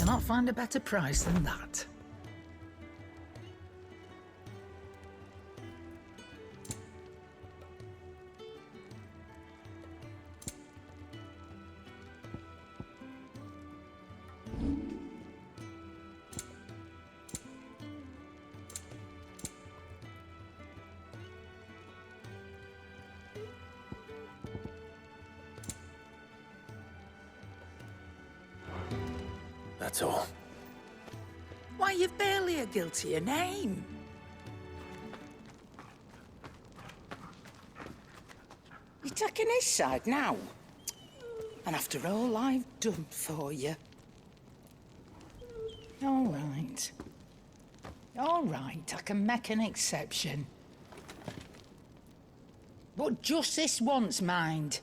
cannot find a better price than that. That's all. Why, you've barely a guiltier name. You're taking his side now? And after all I've done for you. All right. All right, I can make an exception. But just this once, mind.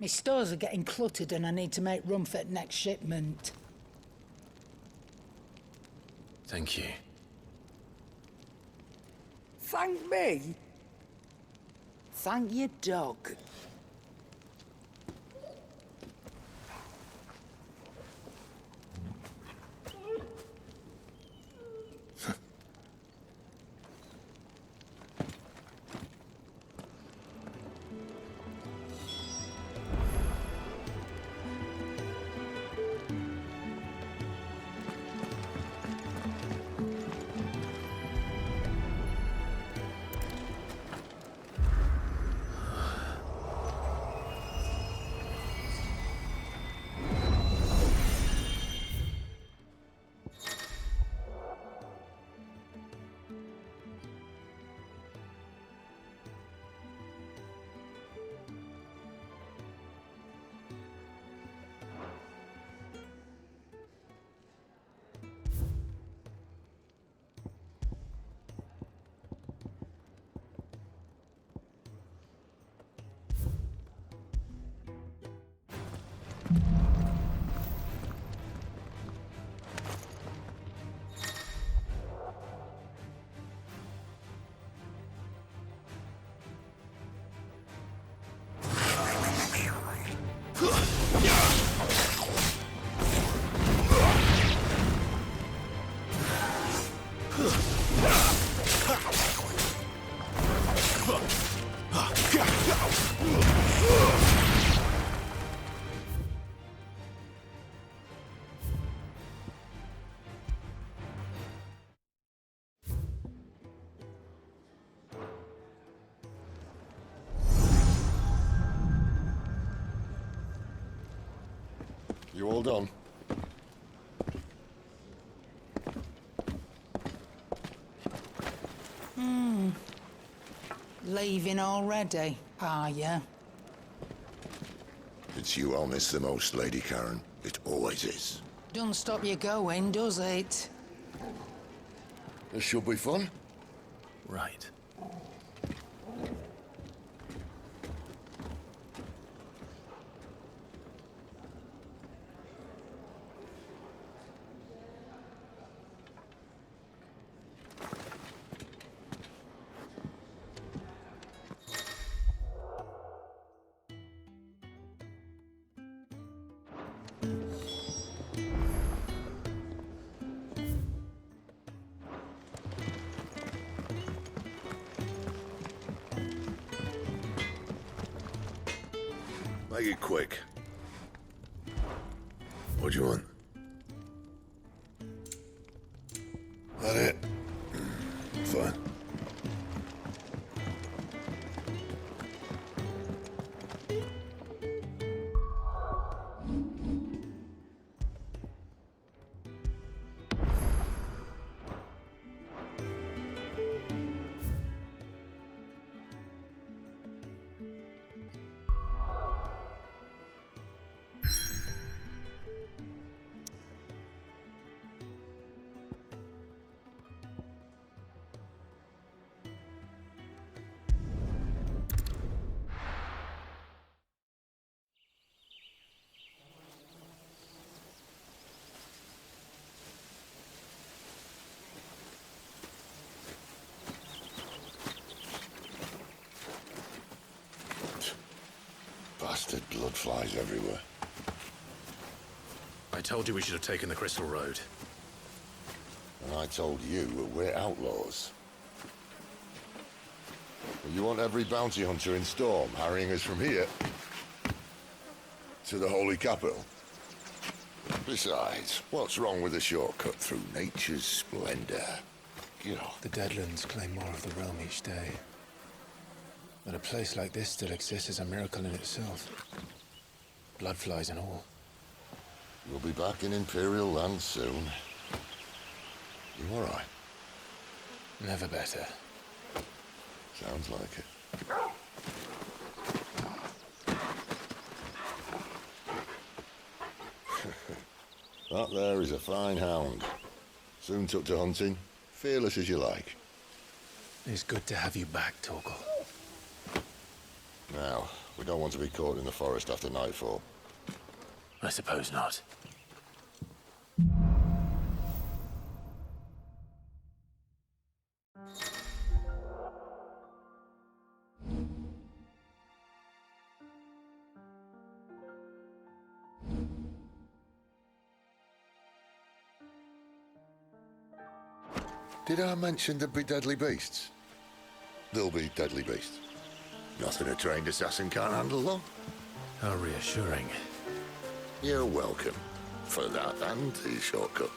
My stores are getting cluttered and I need to make room for the next shipment. Thank you. Thank me? Thank your dog. You all done? Leaving already, are you? It's you I'll miss the most, Lady Karen. It always is. Don't stop you going, does it? This should be fun. Right. Make it quick. What do you want? That it? Fine. Bastard blood flies everywhere. I told you we should have taken the Crystal Road. And I told you we're outlaws. Well, you want every bounty hunter in Storm harrying us from here to the Holy Capital? Besides, what's wrong with a shortcut through nature's splendor? You know. The deadlands claim more of the realm each day. But a place like this still exists is a miracle in itself. Bloodflies and all. We'll be back in Imperial land soon. You all right? Never better. Sounds like it. That there is a fine hound. Soon took to hunting. Fearless as you like. It's good to have you back, Torgal. Now, we don't want to be caught in the forest after nightfall. I suppose not. Did I mention there'd be deadly beasts? There'll be deadly beasts. Nothing a trained assassin can't handle, though. How reassuring. You're welcome for that and the shortcut.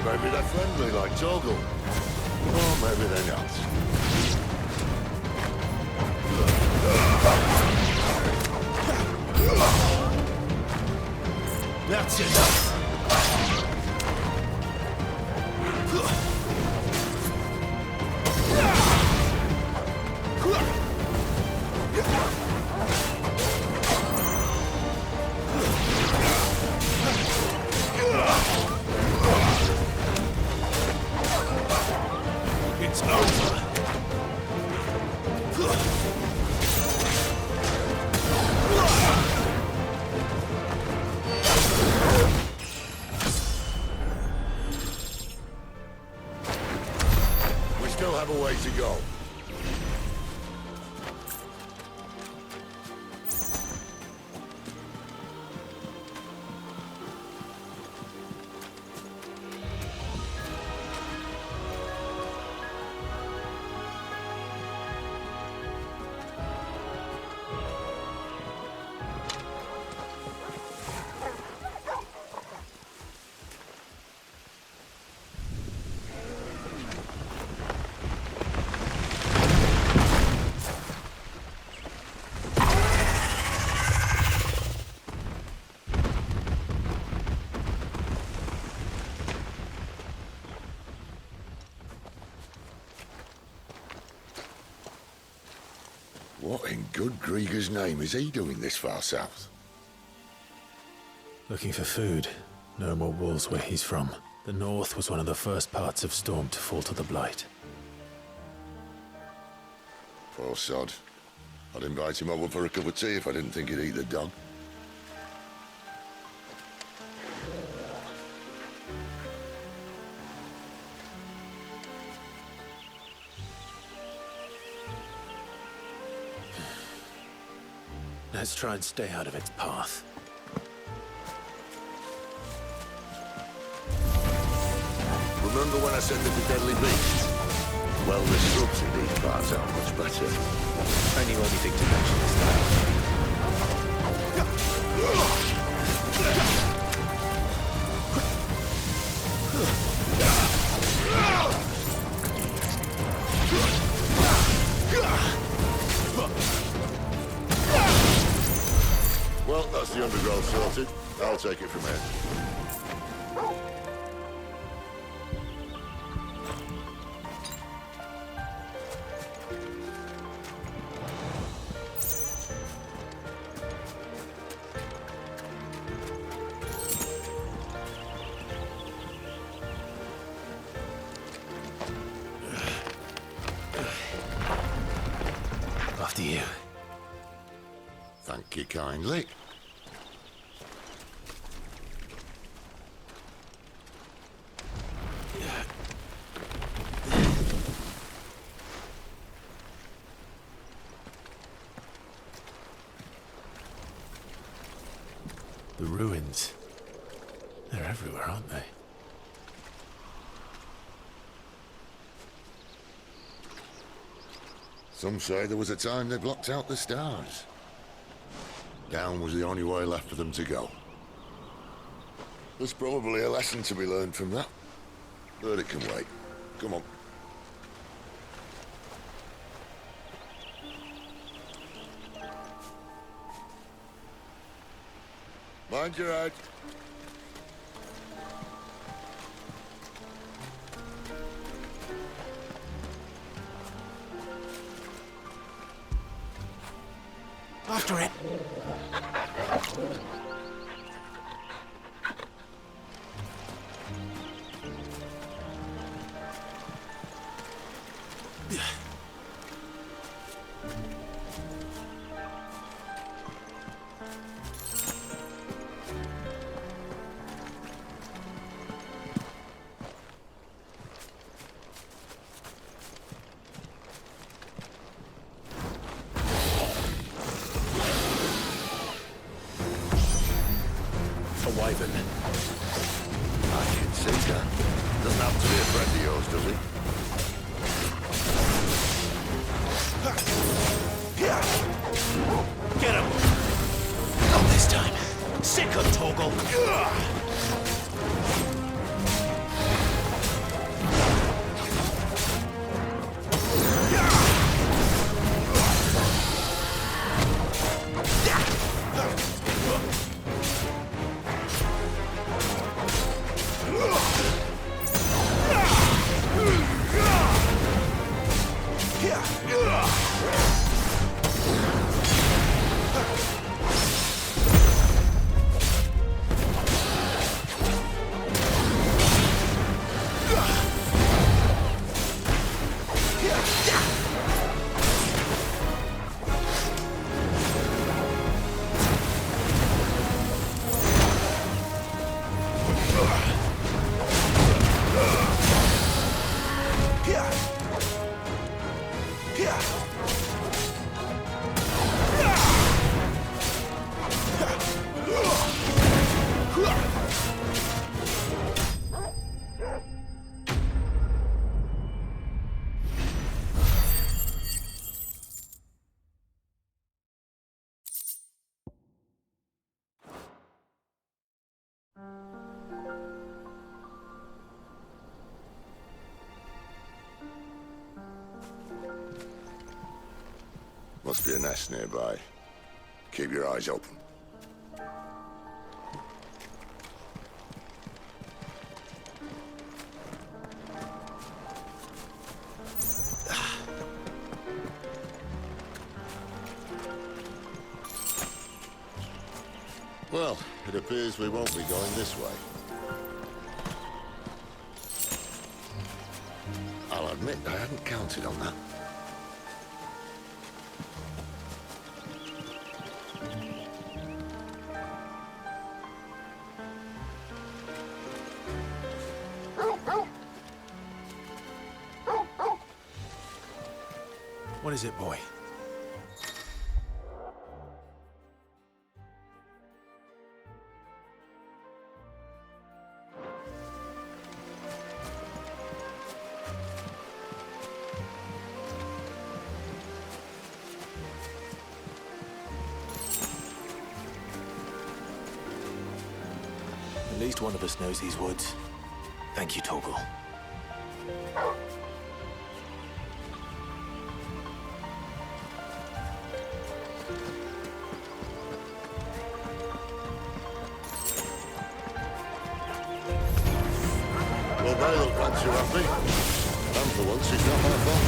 Maybe they're friendly like Torgal. Or maybe they're not. That's enough! It's over! We still have a way to go. What in good Grieger's name is he doing this far south? Looking for food. No more wolves where he's from. The north was one of the first parts of Storm to fall to the Blight. Poor sod. I'd invite him over for a cup of tea if I didn't think he'd eat the dog. Let's try and stay out of its path. Remember when I said there'd be deadly beasts? Well, the shrubs in these parts are much better. I knew anything to mention this time. Well, that's undergrowth sorted. I'll take it from here. After you. Thank you kindly. The ruins. They're everywhere, aren't they? Some say there was a time they blocked out the stars. Down was the only way left for them to go. There's probably a lesson to be learned from that. But it can wait. Come on. Mind your head. After it. Wyvern. I can see that. Doesn't have to be a friend of yours, does he? Get him! Not this time. Sick of Torgal. Must be a nest nearby. Keep your eyes open. Well, it appears we won't be going this way. I'll admit I hadn't counted on that. What is it, boy? At least one of us knows these woods. Thank you, Torgal. too happy. And for once, it's not my fault.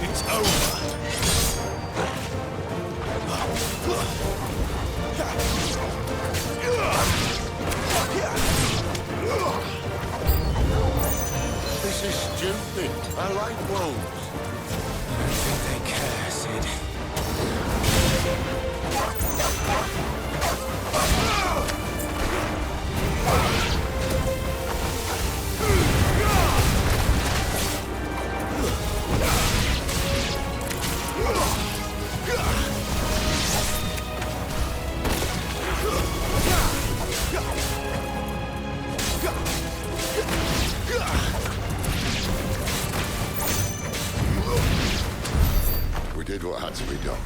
It's over. This is stupid. I like wolves. I don't think they care, Sid. We did what had to be done.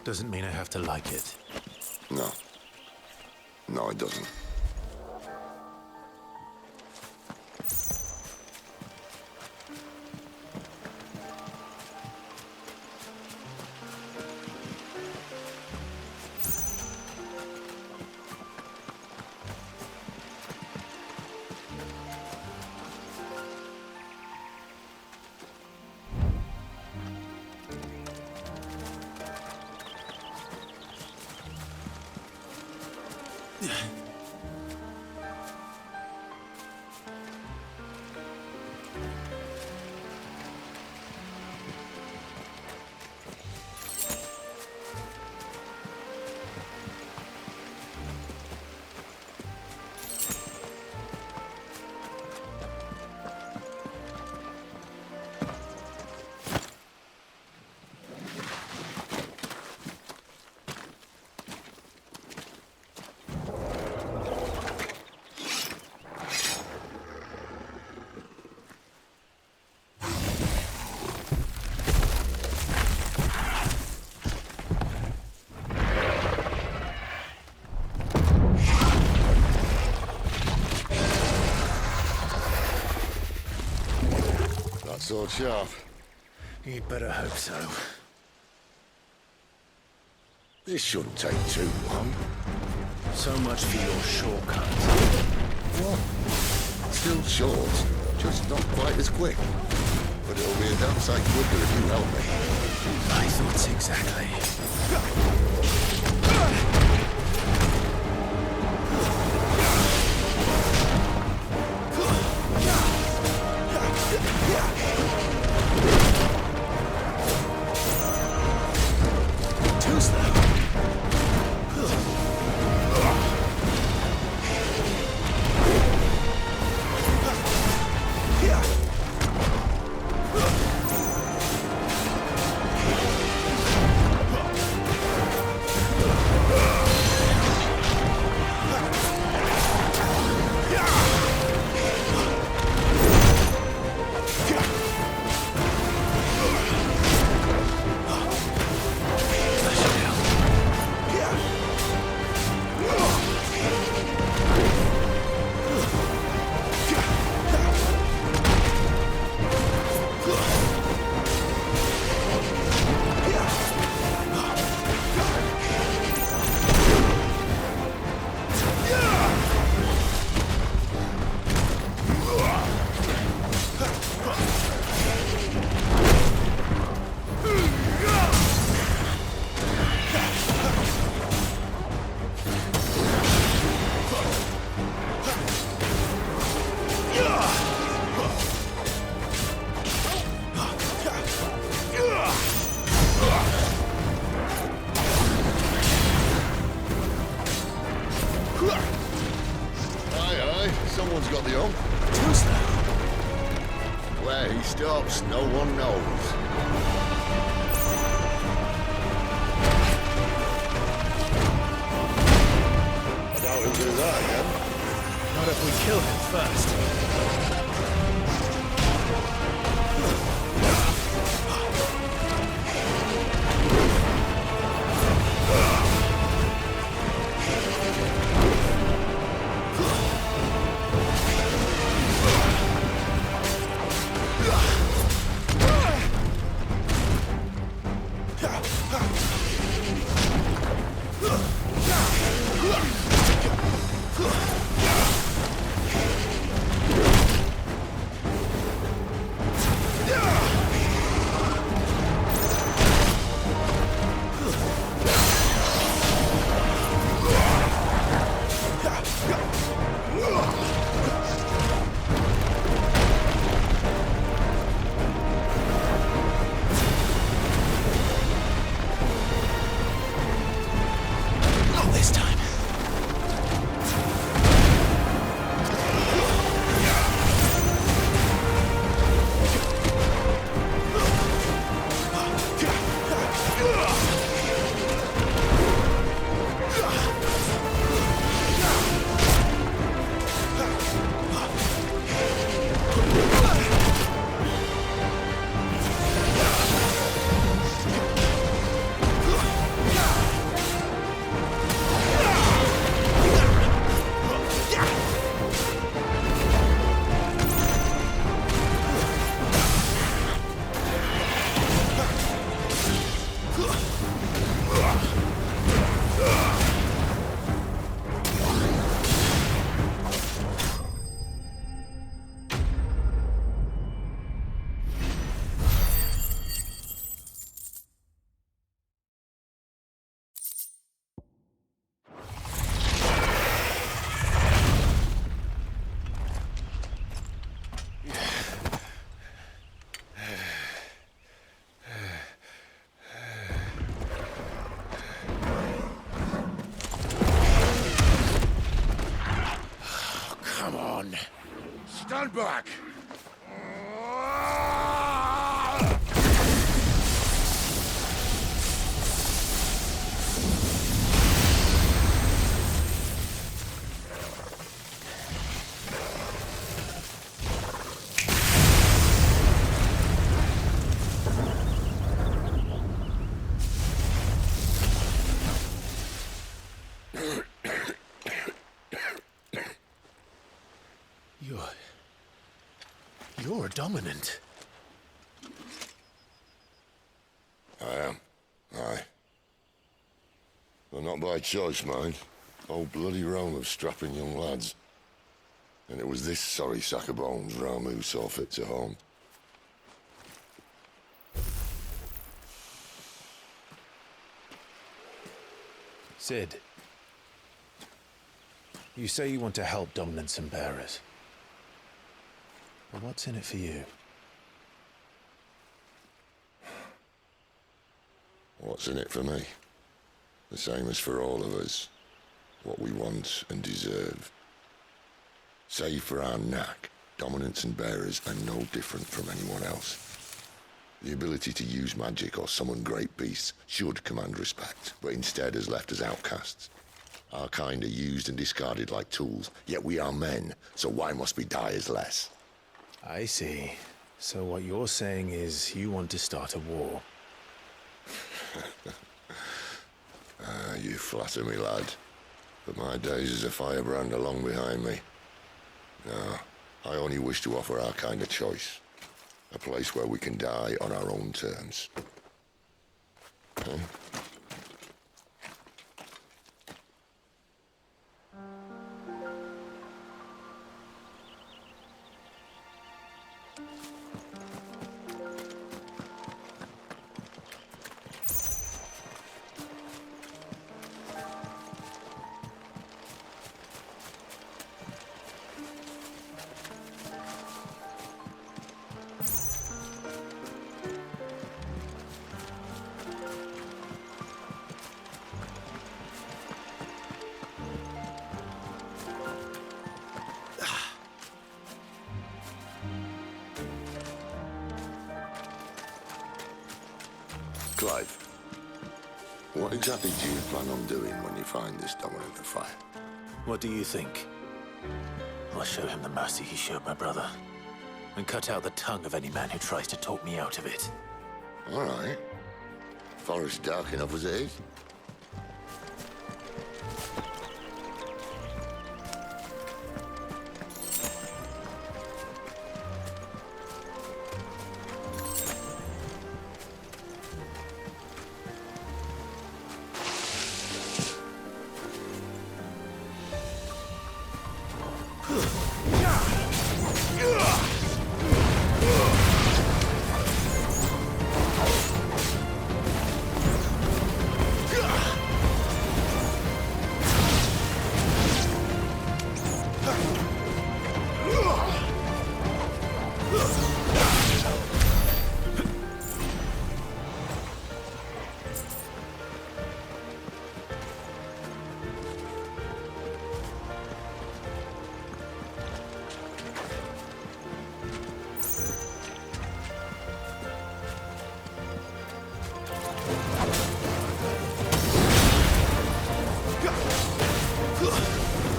Doesn't mean I have to like it. No. No, it doesn't. Sword sharp. You'd better hope so. This shouldn't take too long. So much for your shortcut. What? Still short, just not quite as quick. But it'll be a damn sight quicker if you help me. My thoughts exactly. Someone's got the hump. Who's that? Where he stops, no one knows. I doubt he'll do that again. Not if we kill him first. Stand back! You're dominant. I am. Aye. Well, not by choice, mind. Whole bloody realm of strapping young lads. And it was this sorry sack of bones Ramu saw fit to home. Sid. You say you want to help dominants and bearers. But what's in it for you? What's in it for me? The same as for all of us. What we want and deserve. Save for our knack, dominants and bearers are no different from anyone else. The ability to use magic or summon great beasts should command respect, but instead has left us outcasts. Our kind are used and discarded like tools, yet we are men, so why must we die as less? I see. So what you're saying is you want to start a war. You flatter me, lad. But my days as a firebrand are long behind me. No, I only wish to offer our kind a choice. A place where we can die on our own terms. Huh? Clive, what exactly do you plan on doing when you find this dominant of fire? What do you think? I'll show him the mercy he showed my brother, and cut out the tongue of any man who tries to talk me out of it. All right. Forest dark enough as it is.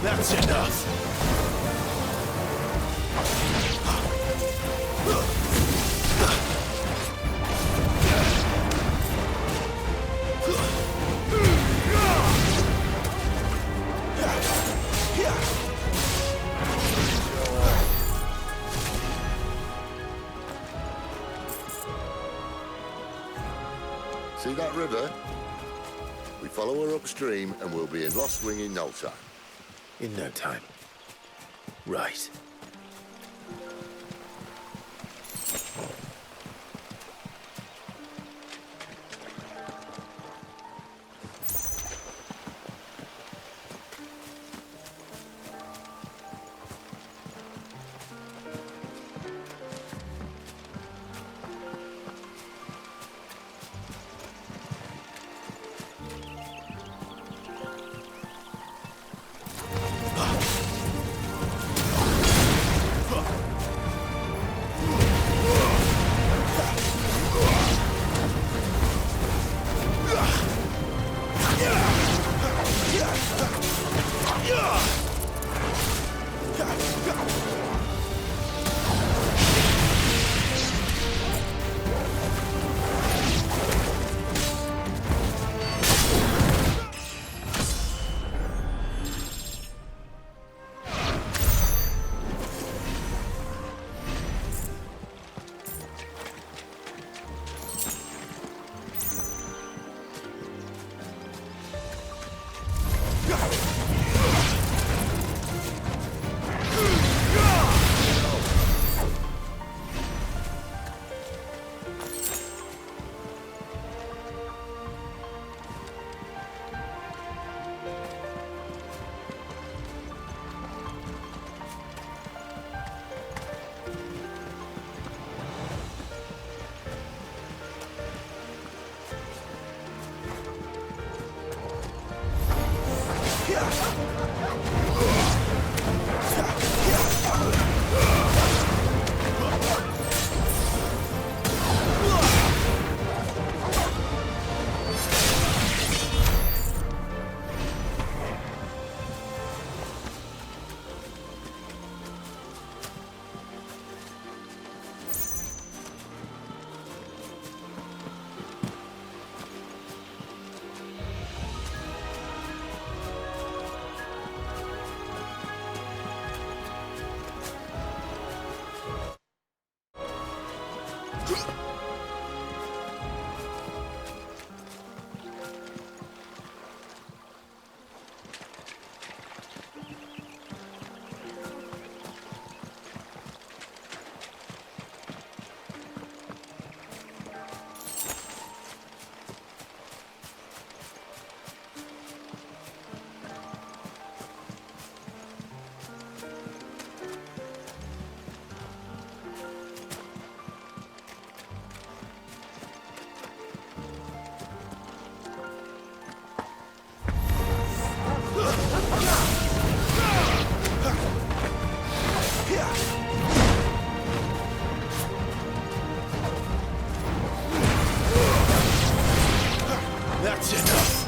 That's enough! See that river? We follow her upstream and we'll be in Lost Wing in no time. In no time. Right. That's enough.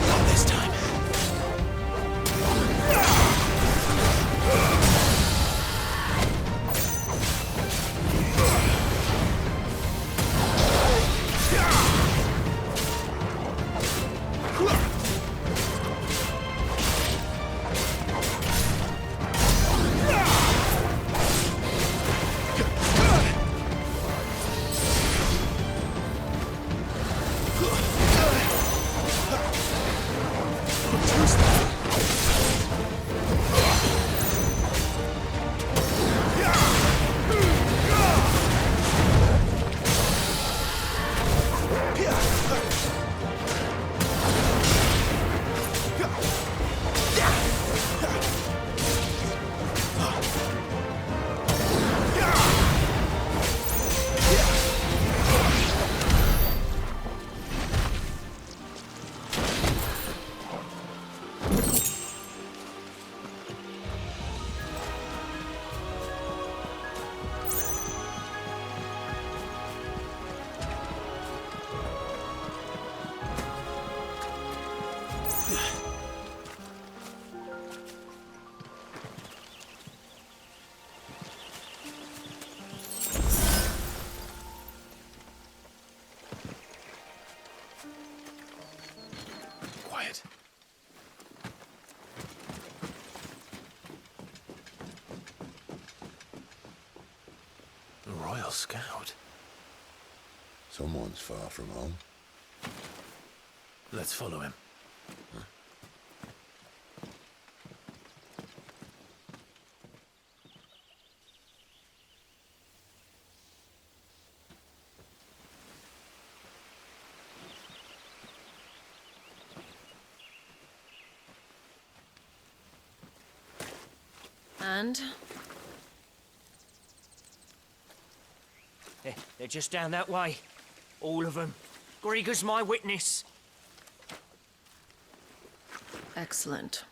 Not this time. Quiet. A Royal Scout. Someone's far from home. Let's follow him. And? They're just down that way. All of them. Grieger's my witness. Excellent.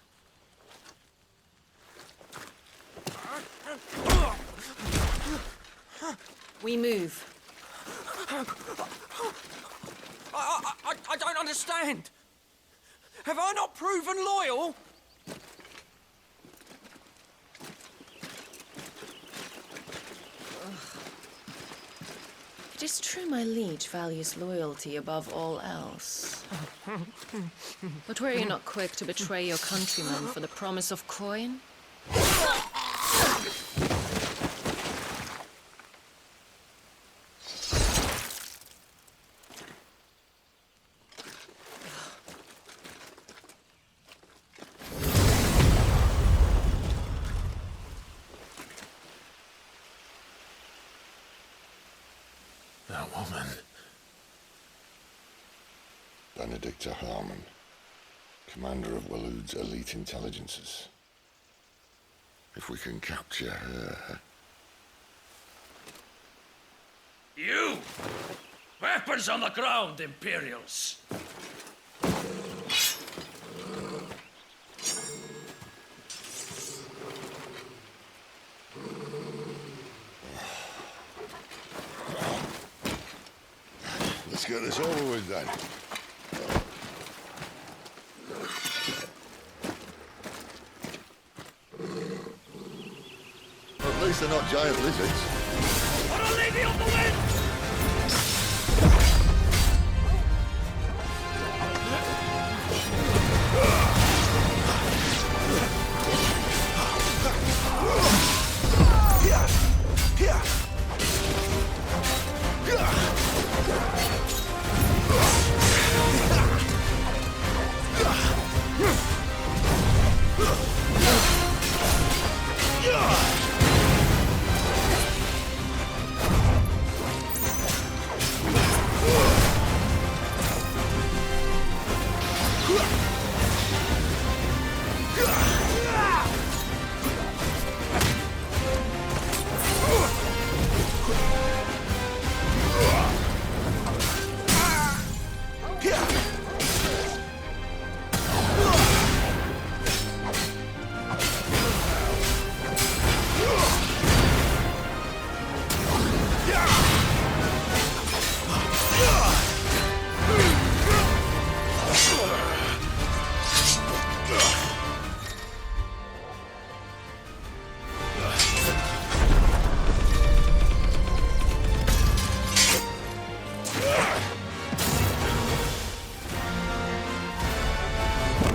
We move. I don't understand. Have I not proven loyal? It is true my liege values loyalty above all else. But were you not quick to betray your countrymen for the promise of coin? That woman. Benedicta Harmon, commander of Waloed's elite intelligences. If we can capture her... You! Weapons on the ground, Imperials! Let's get this over with then. At least they're not giant lizards. For a lady of the wind!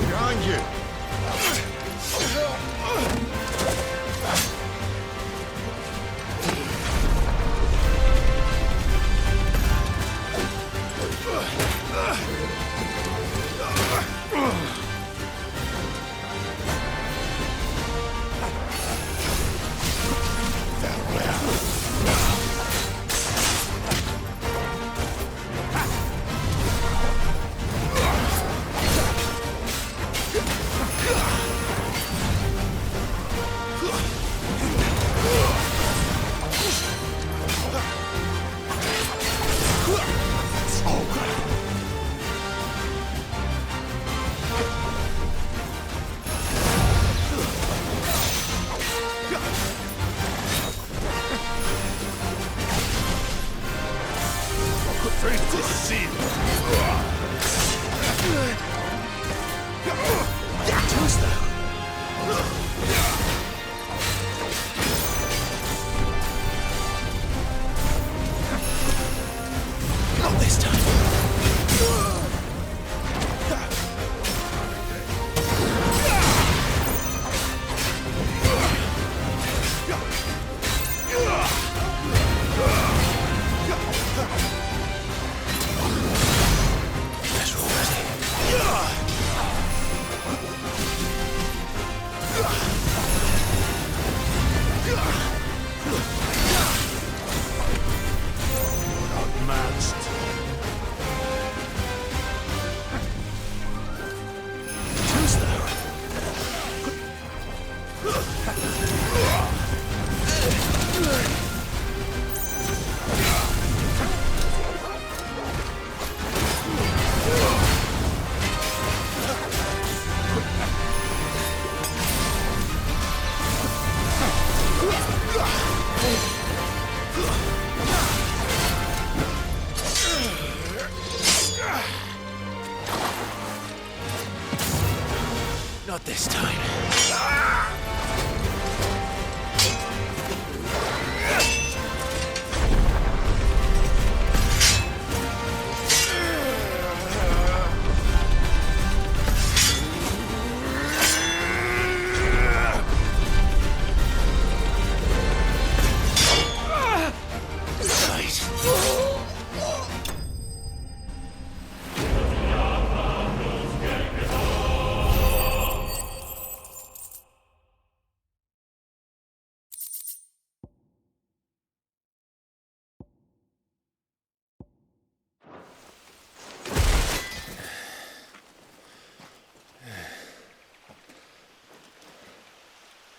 Behind you! Not this time.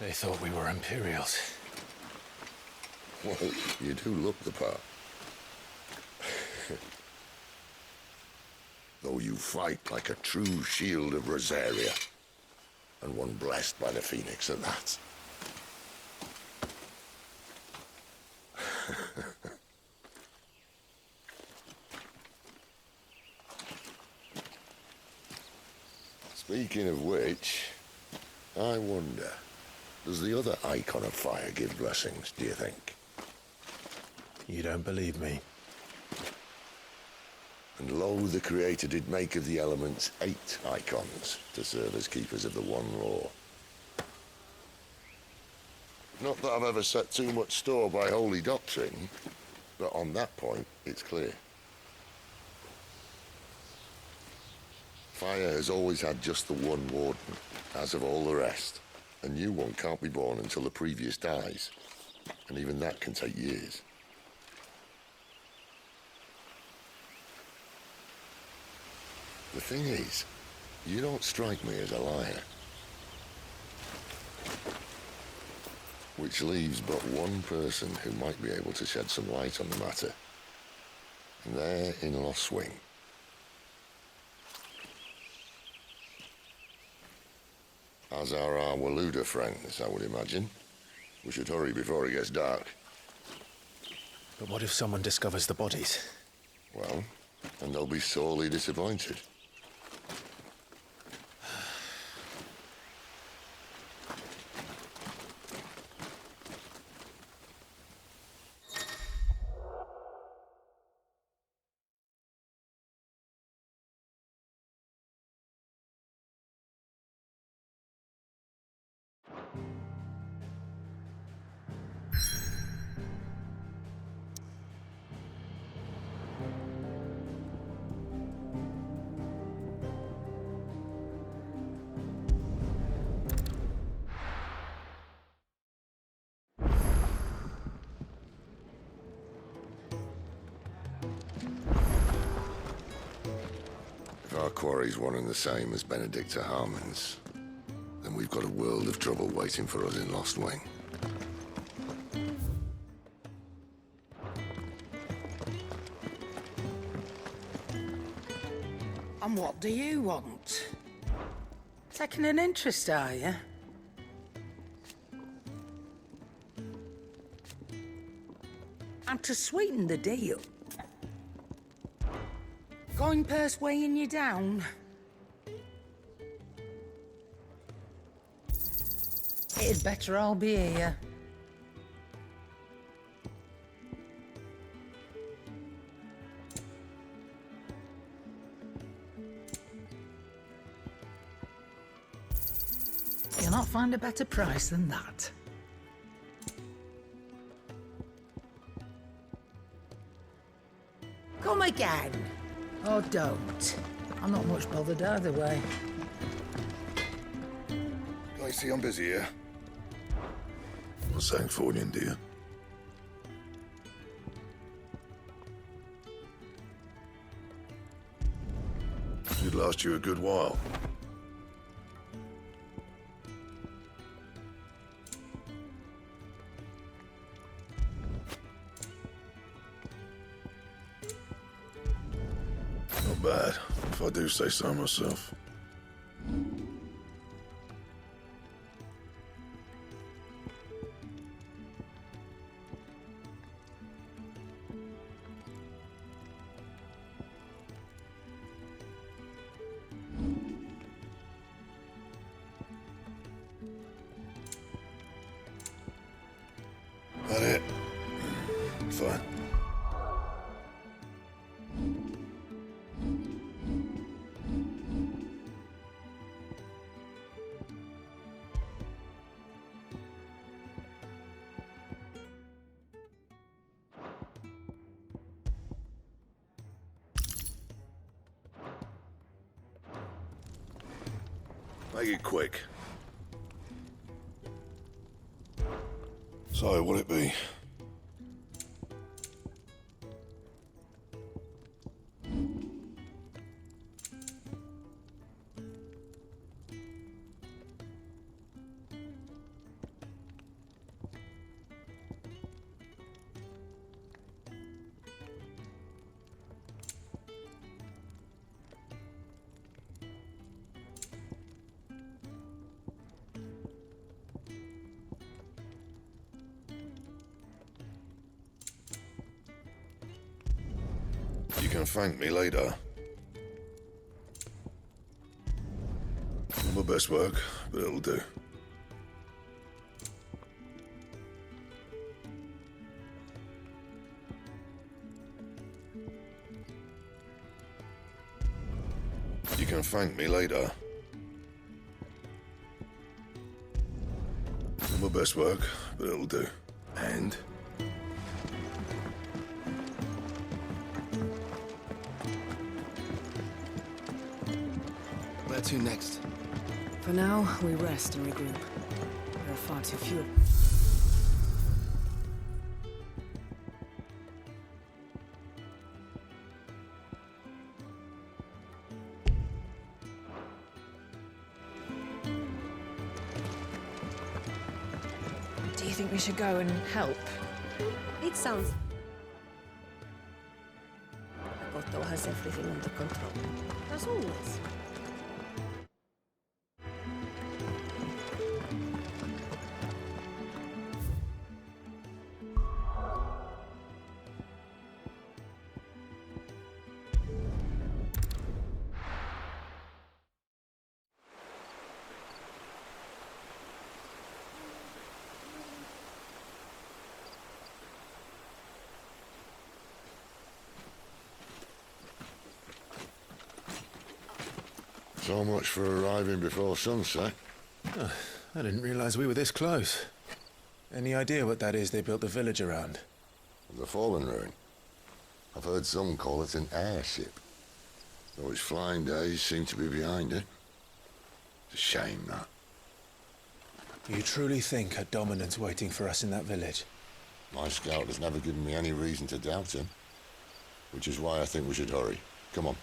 They thought we were Imperials. Well, you do look the part. Though you fight like a true shield of Rosaria. And one blessed by the Phoenix at that. Speaking of which, I wonder, does the other icon of fire give blessings, do you think? You don't believe me? And lo, the Creator did make of the elements 8 icons to serve as keepers of the one law. Not that I've ever set too much store by holy doctrine, but on that point, it's clear. Fire has always had just the one warden, as of all the rest. A new one can't be born until the previous dies, and even that can take years. The thing is, you don't strike me as a liar. Which leaves but one person who might be able to shed some light on the matter. And they're in Lost Swing. As are our Waluda friends, I would imagine. We should hurry before it gets dark. But what if someone discovers the bodies? Well, and they'll be sorely disappointed. If our quarry's one and the same as Benedicta Harmon's, then we've got a world of trouble waiting for us in Lost Wing. And what do you want? Taking an interest, are you? And to sweeten the deal, coin purse weighing you down? It'd better all be here. You'll not find a better price than that. Come again. Or don't. I'm not much bothered either way. I see I'm busy here. What's that for you, dear? It'd last you a good while. Not bad, if I do say so myself. That it? Fine. Make it quick. So, what'll it be? You can thank me later. Not my best work, but it'll do. You can thank me later. Not my best work, but it'll do. And? Where to next? For now, we rest and regroup. There are far too few. Do you think we should go and help? It sounds... Otto has everything under control. As always. So much for arriving before sunset. Oh, I didn't realize we were this close. Any idea what that is they built the village around? The Fallen Ruin. I've heard some call it an airship. Though its flying days seem to be behind it. It's a shame, that. You truly think a dominant's waiting for us in that village? My scout has never given me any reason to doubt him. Which is why I think we should hurry. Come on.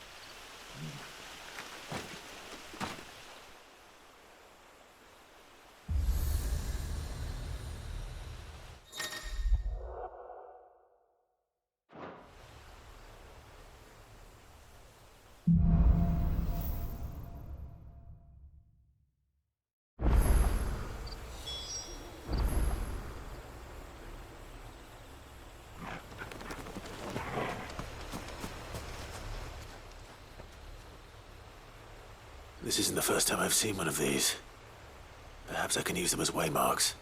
This isn't the first time I've seen one of these. Perhaps I can use them as waymarks.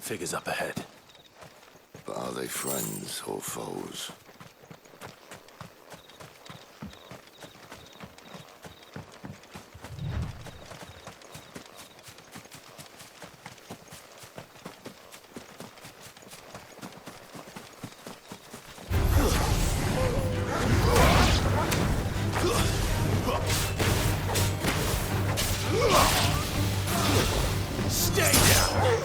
Figures up ahead. But are they friends or foes? Stay down!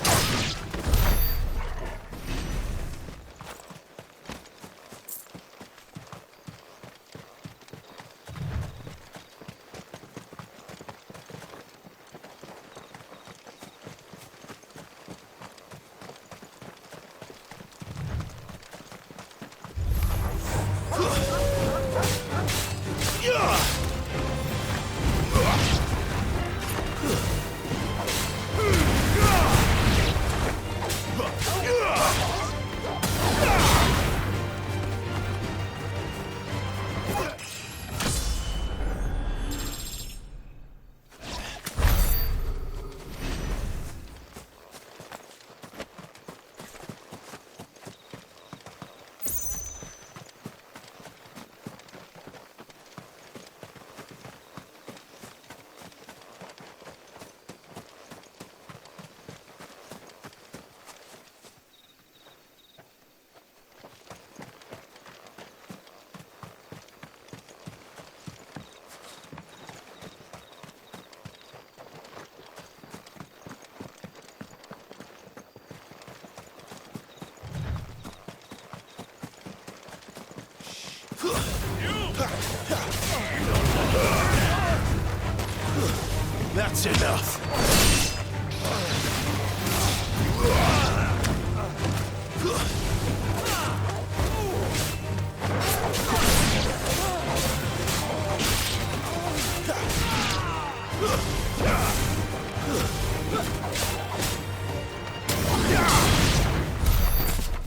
That's enough!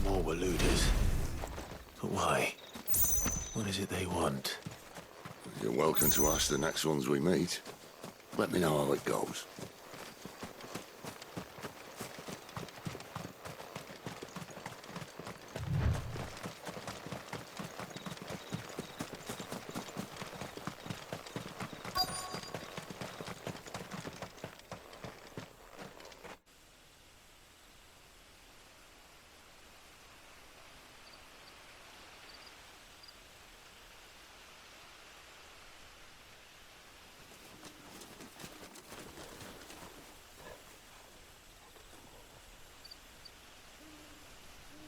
More Waluders. But why? What is it they want? You're welcome to ask the next ones we meet. Let me know how it goes.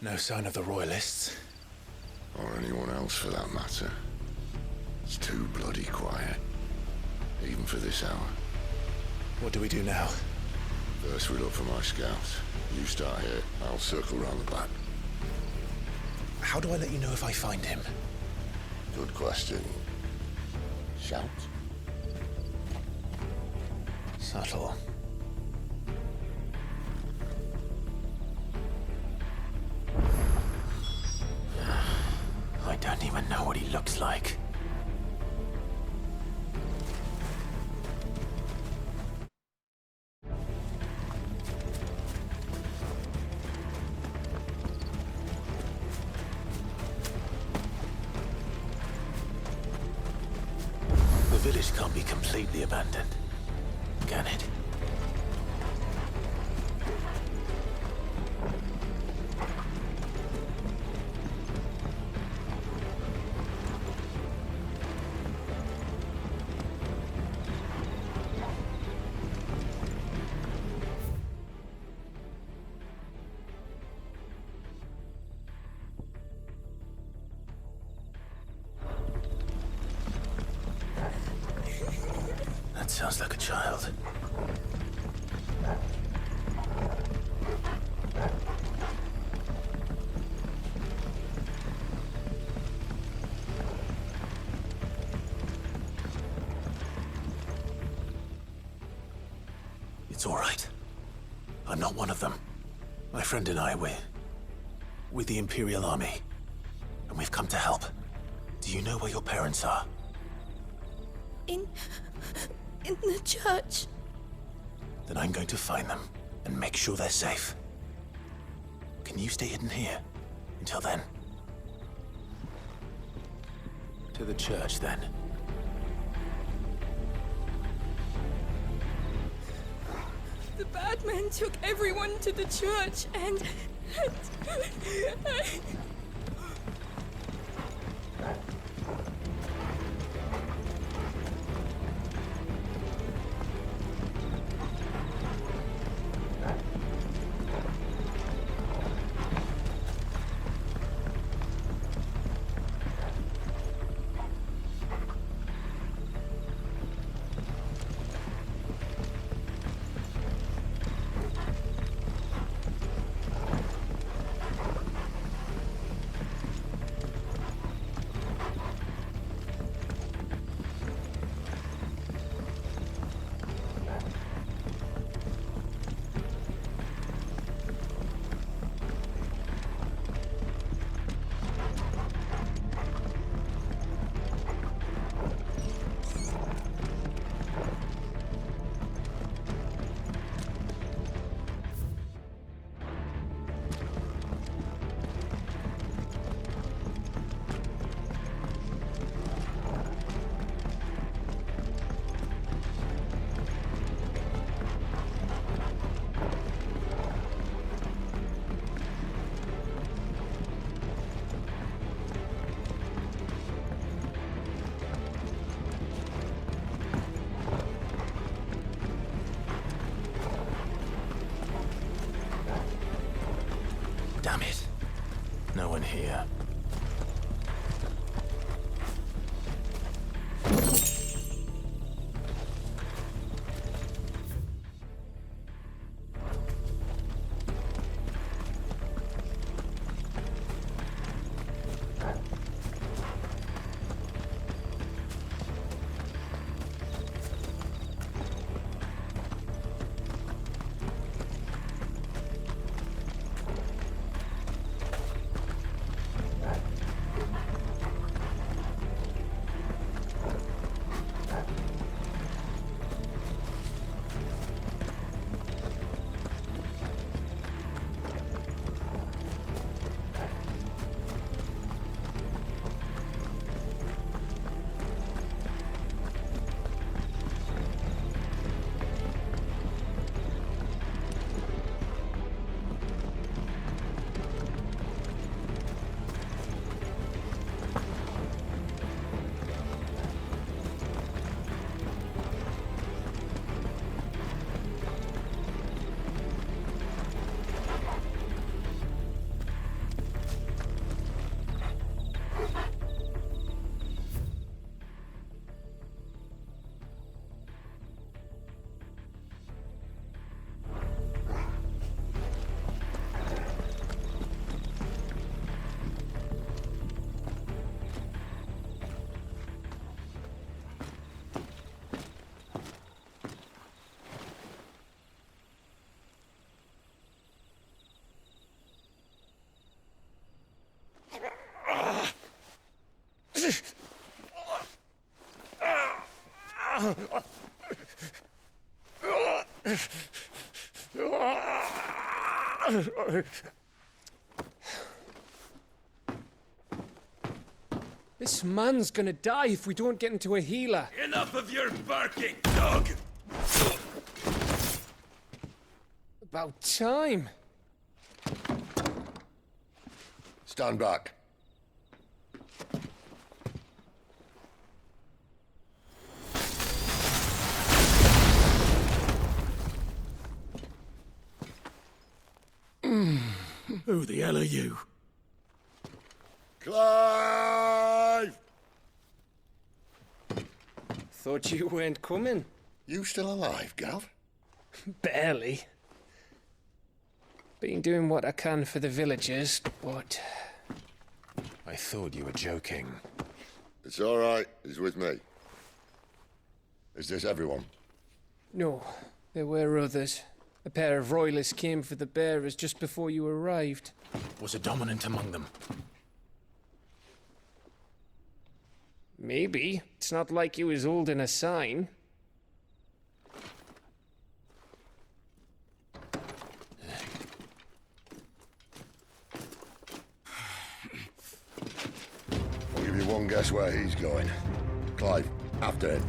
No sign of the Royalists. Or anyone else for that matter. It's too bloody quiet. Even for this hour. What do we do now? First we look for my scouts. You start here, I'll circle round the back. How do I let you know if I find him? Good question. Shout? Subtle. I don't even know what he looks like. The village can't be completely abandoned, can it? That sounds like a child. It's all right. I'm not one of them. My friend and I, we're with the Imperial Army. And we've come to help. Do you know where your parents are? In the church. Then I'm going to find them and make sure they're safe. Can you stay hidden here until then? To the church, then. The bad men took everyone to the church and This man's gonna die if we don't get into a healer. Enough of your barking, dog! About time. Stand back. Who the hell are you? Clive! Thought you weren't coming. You still alive, Gav? Barely. Been doing what I can for the villagers, but... I thought you were joking. It's all right. He's with me. Is this everyone? No, there were others. A pair of royalists came for the bearers just before you arrived. Was a dominant among them? Maybe. It's not like he was holding a sign. I'll give you one guess where he's going. Clive, after him.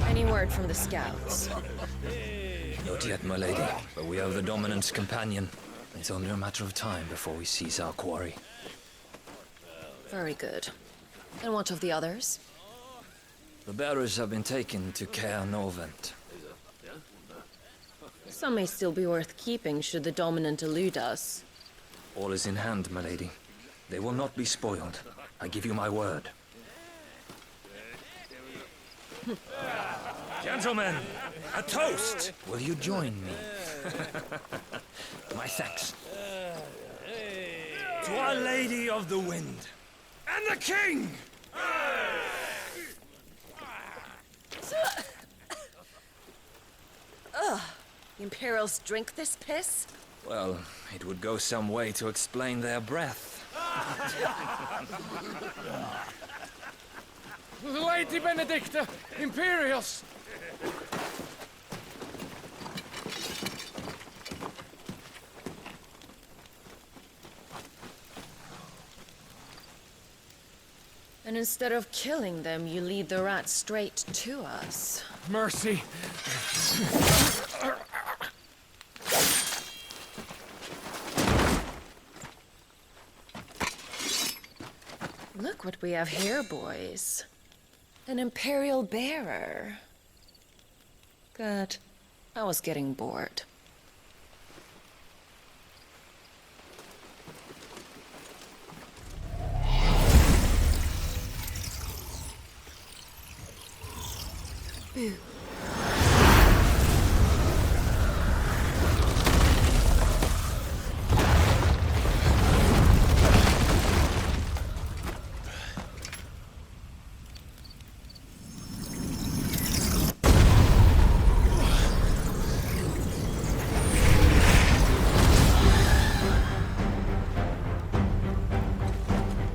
Any word from the scouts? Not yet, my lady, but we have the dominant's companion. It's only a matter of time before we seize our quarry. Very good. And what of the others? The bearers have been taken to Caer Novent. Some may still be worth keeping should the dominant elude us. All is in hand, my lady. They will not be spoiled. I give you my word. Gentlemen, a toast! Will you join me? My thanks. To Our Lady of the Wind. And the King! Ugh. The Imperials drink this piss? Well, it would go some way to explain their breath. Lady Benedicta! Imperials! And instead of killing them, you lead the rats straight to us. Mercy! Look what we have here, boys. An Imperial bearer. Good. I was getting bored. Boo.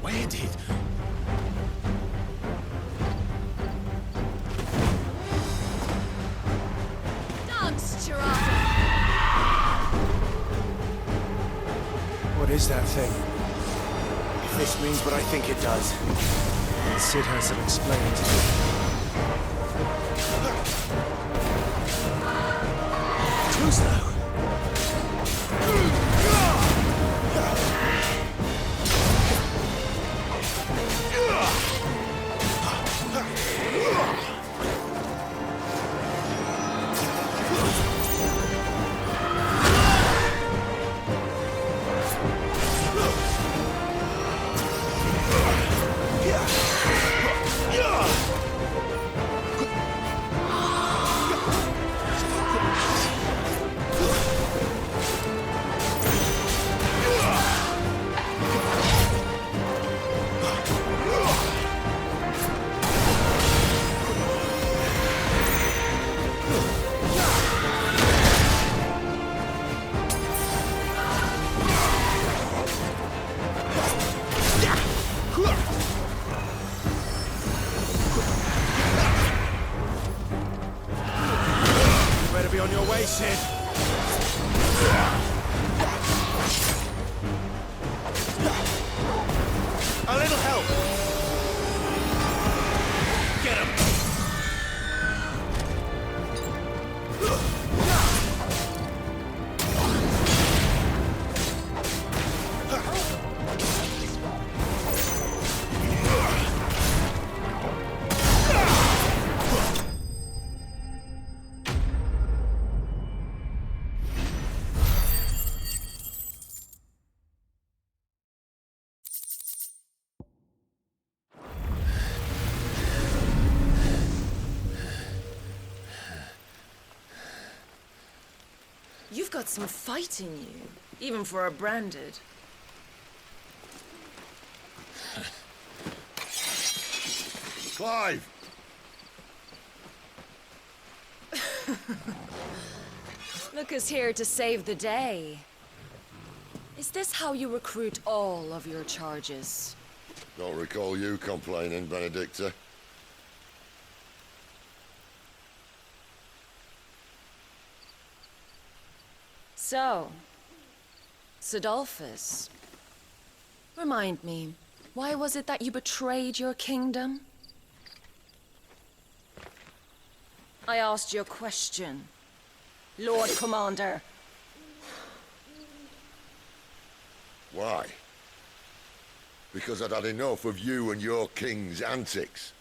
Where did... What is that thing? If this means what I think it does, then Sid has some explaining to do. Too slow. Yeah. got some fight in you, even for a branded. Clive! Look who's here to save the day. Is this how you recruit all of your charges? Don't recall you complaining, Benedicta. So, Sidolphus, remind me, why was it that you betrayed your kingdom? I asked you a question, Lord Commander. Why? Because I'd had enough of you and your king's antics.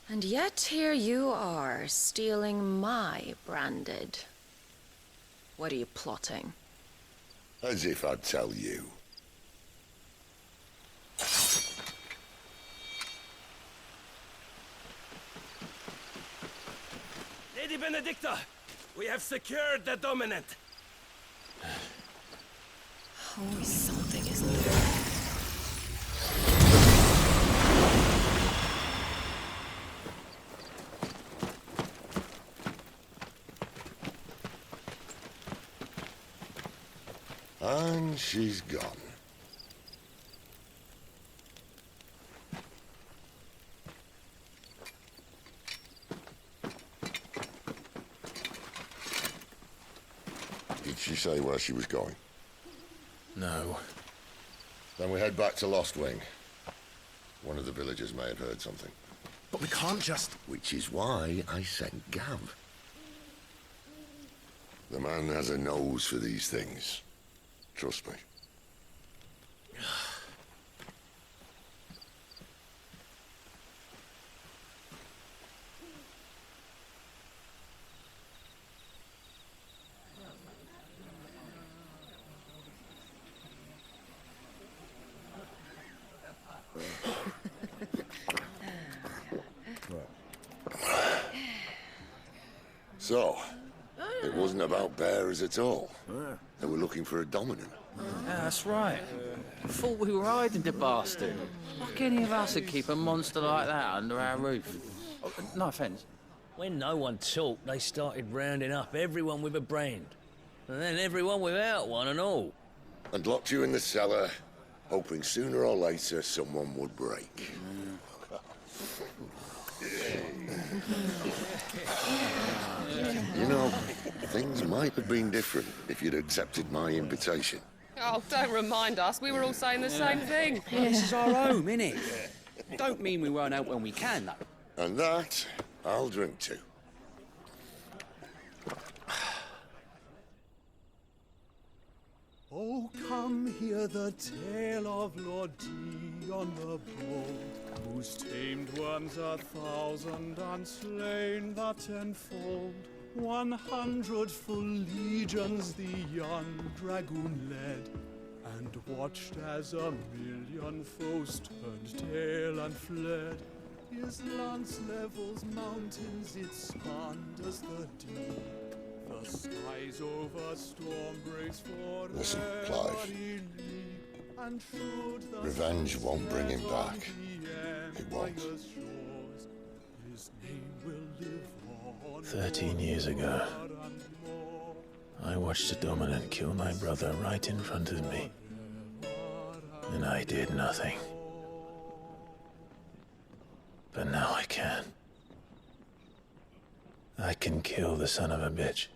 And yet here you are, stealing my branded. What are you plotting? As if I'd tell you. Lady Benedicta, we have secured the dominant. Always something, isn't there? And she's gone. Did she say where she was going? No. Then we head back to Lost Wing. One of the villagers may have heard something. But we can't just... Which is why I sent Gav. The man has a nose for these things. Trust me. So, it wasn't about bears at all. They were looking for a dominant. Yeah, that's right. Thought we were hiding the bastard. Like any of us would keep a monster like that under our roof. Oh, no offence. When no one talked, they started rounding up everyone with a brand. And then everyone without one and all. And locked you in the cellar, hoping sooner or later someone would break. You know, things might have been different if you'd accepted my invitation. Oh, don't remind us. We were all saying the same thing. Yeah, this is our home, innit? Don't mean we won't out when we can, though. And that, I'll drink to. Oh, come hear the tale of Lord Dion the Bold, whose tamed worms 1,000 and slain the tenfold. 100 full legions the young dragoon led, and watched as 1,000,000 foes turned tail and fled. His lance levels mountains, it spanned as the deep. The skies over storm breaks for Listen, Clive. and should the Revenge won't bring him back. It won't. His name will live on. 13 years ago, I watched a dominant kill my brother right in front of me. And I did nothing. But now I can. I can kill the son of a bitch.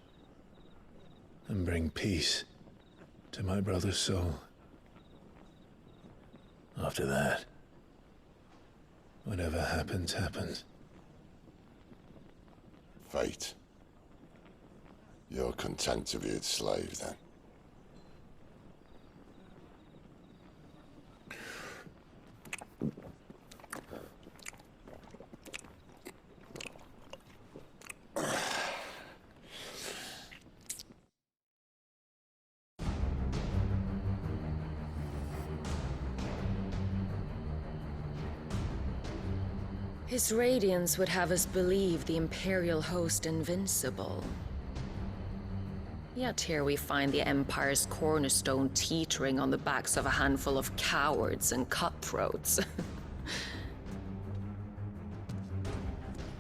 And bring peace to my brother's soul. After that, whatever happens, happens. Fate. You're content to be its slave, then? His radiance would have us believe the Imperial host invincible. Yet here we find the Empire's cornerstone teetering on the backs of a handful of cowards and cutthroats.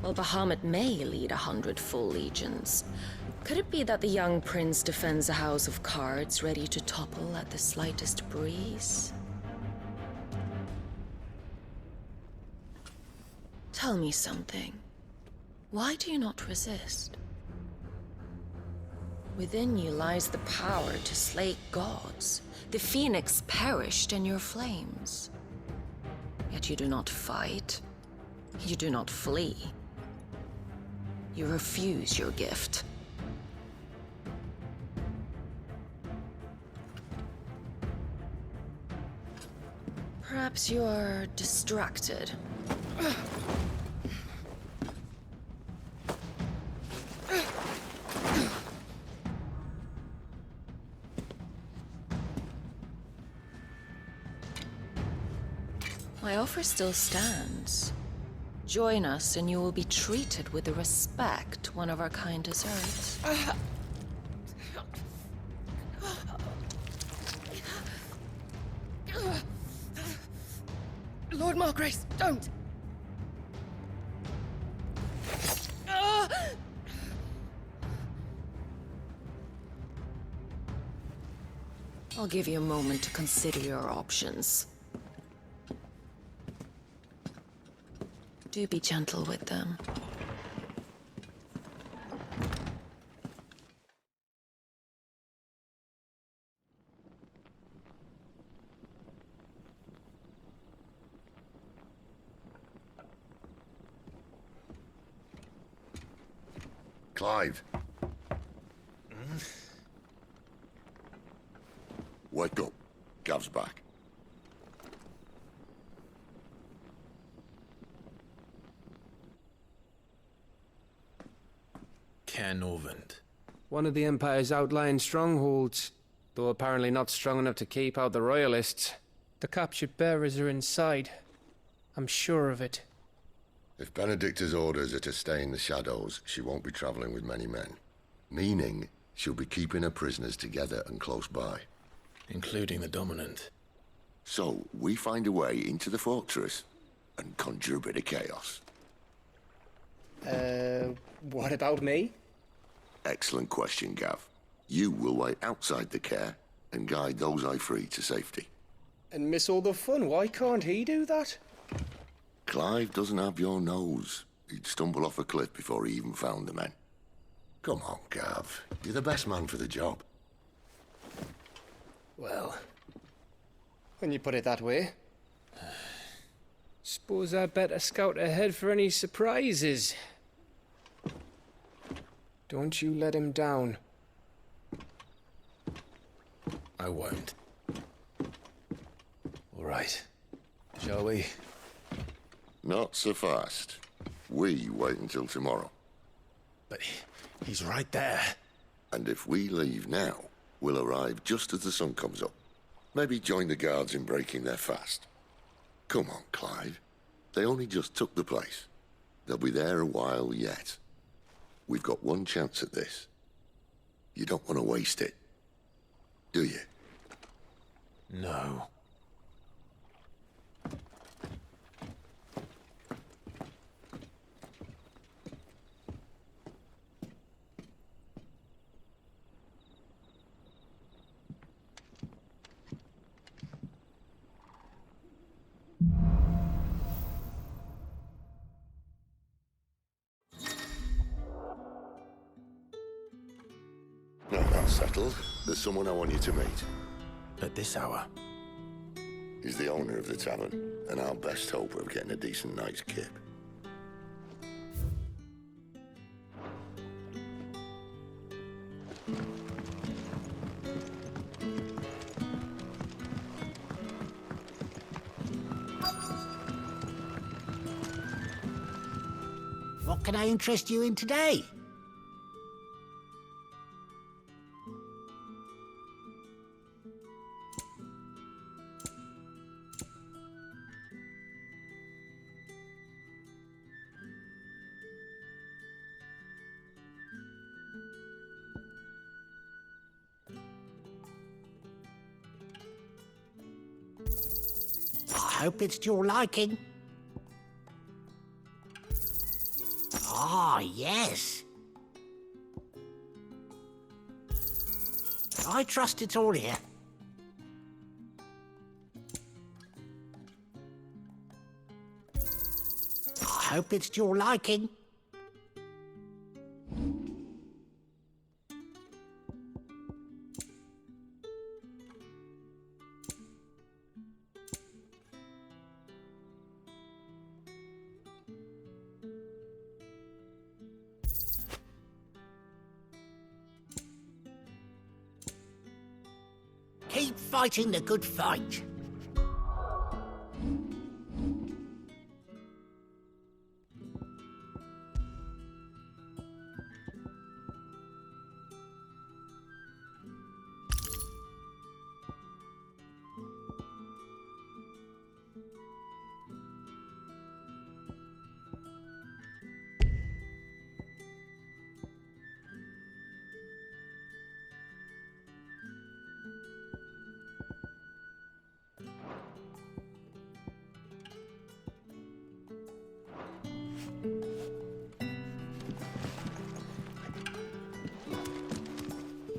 Well, Bahamut may lead 100 full legions. Could it be that the young prince defends a house of cards ready to topple at the slightest breeze? Tell me something. Why do you not resist? Within you lies the power to slay gods. The phoenix perished in your flames. Yet you do not fight. You do not flee. You refuse your gift. Perhaps you're distracted. My offer still stands. Join us and you will be treated with the respect one of our kind deserves. Lord Margrace, don't! I'll give you a moment to consider your options. Do be gentle with them. Clive. Wake up. Gav's back. Canovant. One of the Empire's outlying strongholds, though apparently not strong enough to keep out the Royalists. The captured bearers are inside. I'm sure of it. If Benedicta's orders are to stay in the shadows, she won't be traveling with many men. Meaning, she'll be keeping her prisoners together and close by. Including the Dominant. So, we find a way into the fortress and conjure a bit of chaos. What about me? Excellent question, Gav. You will wait outside the care and guide those I free to safety. And miss all the fun. Why can't he do that? Clive doesn't have your nose. He'd stumble off a cliff before he even found the men. Come on, Gav. You're the best man for the job. Well, when you put it that way. Suppose I'd better scout ahead for any surprises. Don't you let him down. I won't. All right. Shall we? Not so fast. We wait until tomorrow. But he's right there. And if we leave now, we'll arrive just as the sun comes up. Maybe join the guards in breaking their fast. Come on, Clive. They only just took the place. They'll be there a while yet. We've got one chance at this. You don't want to waste it, do you? No. No, that's settled. There's someone I want you to meet. At this hour? He's the owner of the tavern, and our best hope of getting a decent night's kip. What can I interest you in today? hope it's to your liking. Ah, yes. I trust it's all here. I hope it's to your liking. Keep fighting the good fight.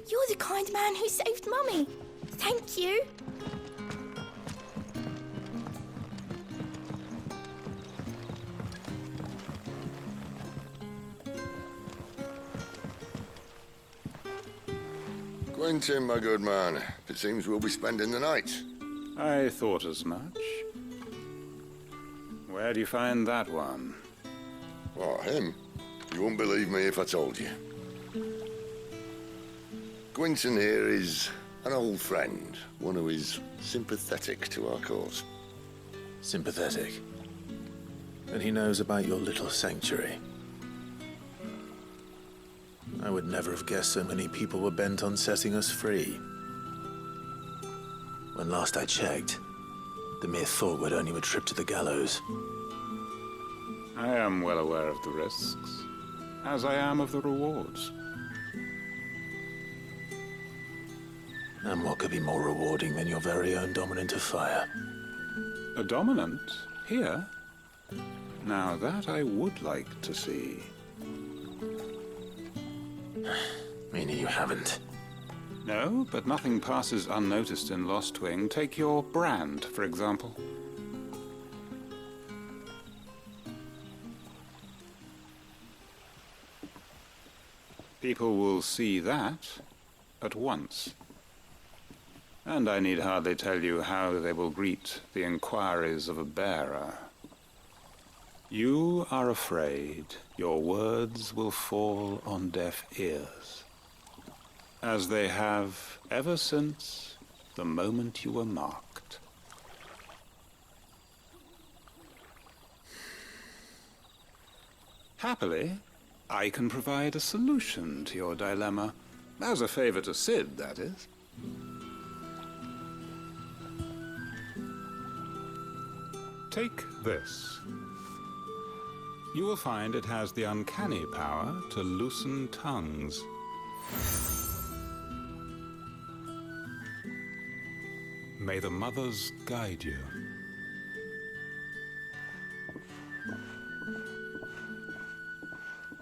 You're the kind man who saved Mummy. Thank you. Quentin, my good man. It seems we'll be spending the night. I thought as much. Where do you find that one? Oh, him? You wouldn't believe me if I told you. Quentin here is an old friend, one who is sympathetic to our cause. Sympathetic? And he knows about your little sanctuary. I would never have guessed so many people were bent on setting us free. When last I checked, the mere thought would earn you a trip to the gallows. I am well aware of the risks, as I am of the rewards. And what could be more rewarding than your very own dominant of fire? A dominant? Here? Now that I would like to see. Meaning you haven't? No, but nothing passes unnoticed in Lostwing. Take your brand, for example. People will see that at once. And I need hardly tell you how they will greet the inquiries of a bearer. You are afraid your words will fall on deaf ears, as they have ever since the moment you were marked. Happily, I can provide a solution to your dilemma, as a favor to Sid, that is. Take this. You will find it has the uncanny power to loosen tongues. May the mothers guide you.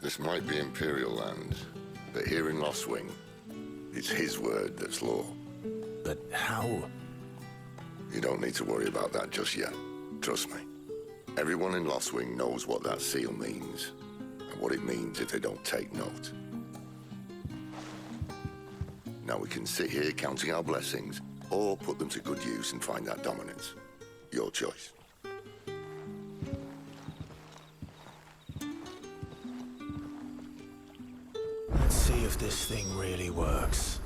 This might be Imperial land, but here in Lostwing, it's his word that's law. But how? You don't need to worry about that just yet. Trust me. Everyone in Lostwing knows what that seal means, and what it means if they don't take note. Now we can sit here counting our blessings, or put them to good use and find that dominance. Your choice. Let's see if this thing really works.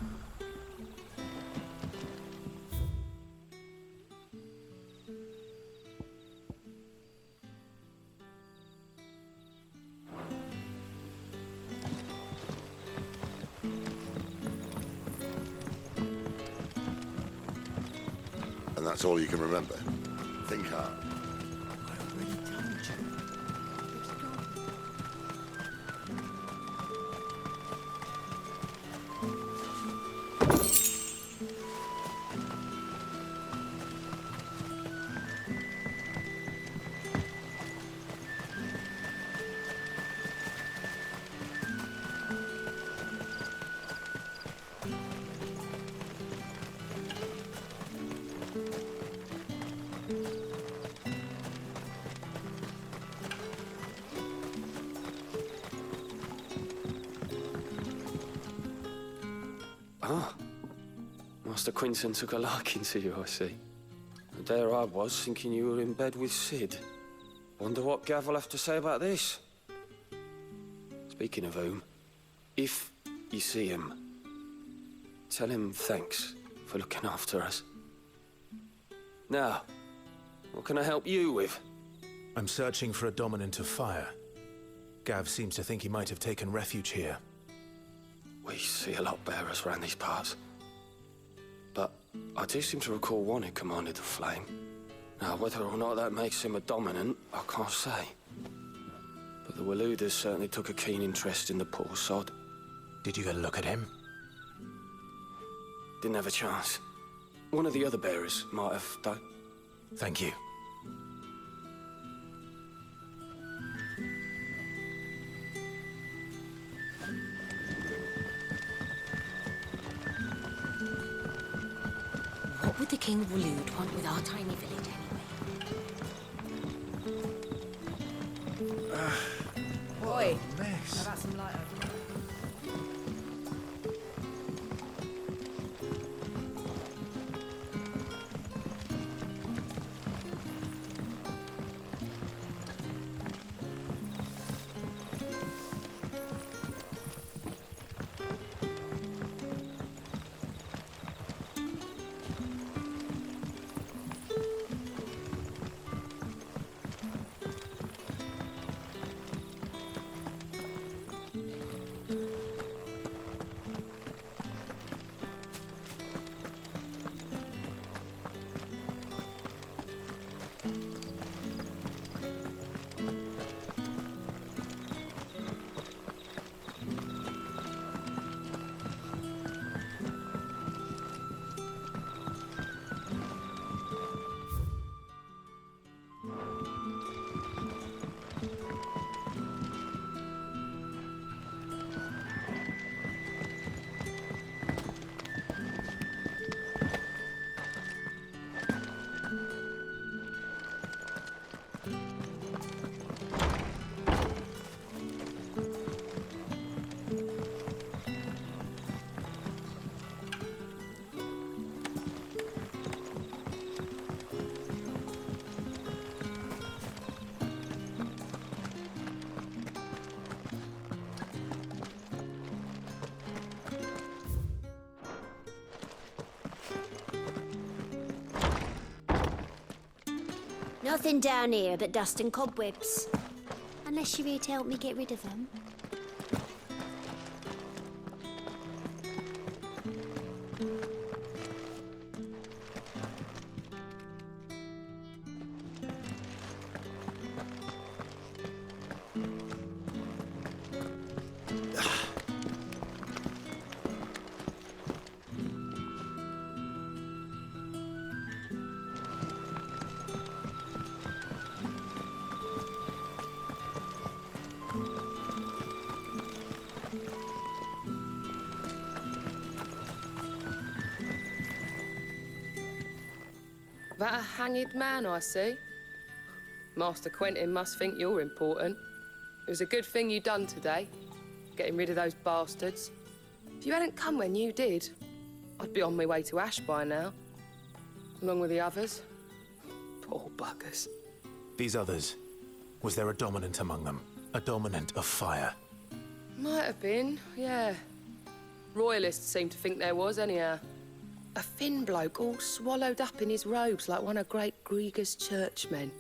And that's all you can remember. Think hard. Ah. Master Quinton took a liking to you, I see. And there I was, thinking you were in bed with Sid. Wonder what Gav will have to say about this. Speaking of whom, if you see him, tell him thanks for looking after us. Now, what can I help you with? I'm searching for a dominant of fire. Gav seems to think he might have taken refuge here. We see a lot bearers around these parts. But I do seem to recall one who commanded the flame. Now, whether or not that makes him a dominant, I can't say. But the Waluders certainly took a keen interest in the poor sod. Did you get a look at him? Didn't have a chance. One of the other bearers might have, though. Thank you. What would the King of Walud want with our tiny village anyway? Boy, mess. I've got some light over there. Nothing down here but dust and cobwebs. Unless you're here to help me get rid of them. That a hanged man I see? Master Quentin must think you're important. It was a good thing you done today, getting rid of those bastards. If you hadn't come when you did, I'd be on my way to Ash by now, along with the others. Poor buggers. These others, was there a dominant among them? A dominant of fire? Might have been, yeah. Royalists seem to think there was, anyhow. A thin bloke all swallowed up in his robes like one of Great Grieger's churchmen.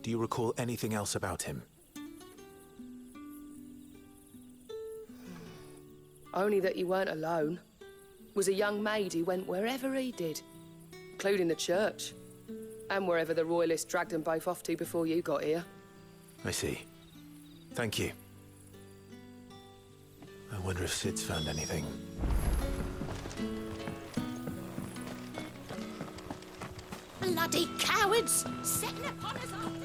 Do you recall anything else about him? Only that he weren't alone. Was a young maid who went wherever he did, including the church, and wherever the Royalists dragged them both off to before you got here. I see. Thank you. I wonder if Sid's found anything. Bloody cowards! Setting upon us after...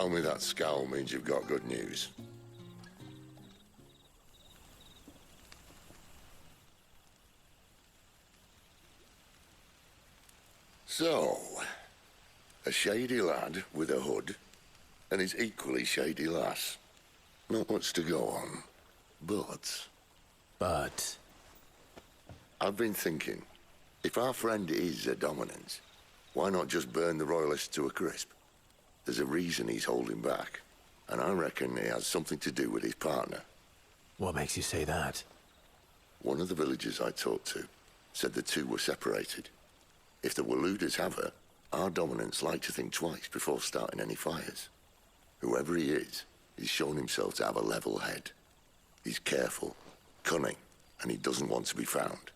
Tell me that scowl means you've got good news. So, a shady lad with a hood, and his equally shady lass. Not much to go on, but... But... I've been thinking, if our friend is a dominant, why not just burn the royalists to a crisp? There's a reason he's holding back, and I reckon it has something to do with his partner. What makes you say that? One of the villagers I talked to said the two were separated. If the Waluders have her, our dominants like to think twice before starting any fires. Whoever he is, he's shown himself to have a level head. He's careful, cunning, and he doesn't want to be found.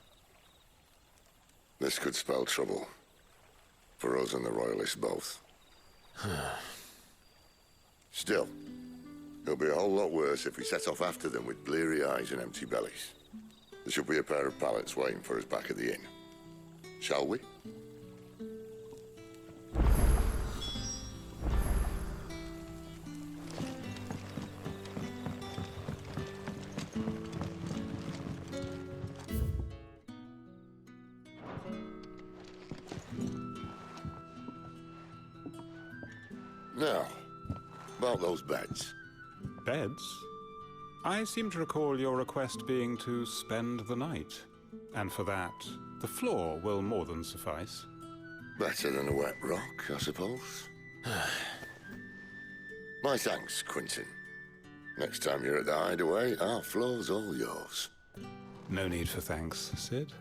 This could spell trouble. For us and the Royalists both. Still, it'll be a whole lot worse if we set off after them with bleary eyes and empty bellies. There should be a pair of pallets waiting for us back at the inn. Shall we? Now, about those beds. Beds? I seem to recall your request being to spend the night. And for that, the floor will more than suffice. Better than a wet rock, I suppose. My thanks, Quentin. Next time you're at the hideaway, our floor's all yours. No need for thanks, Sid.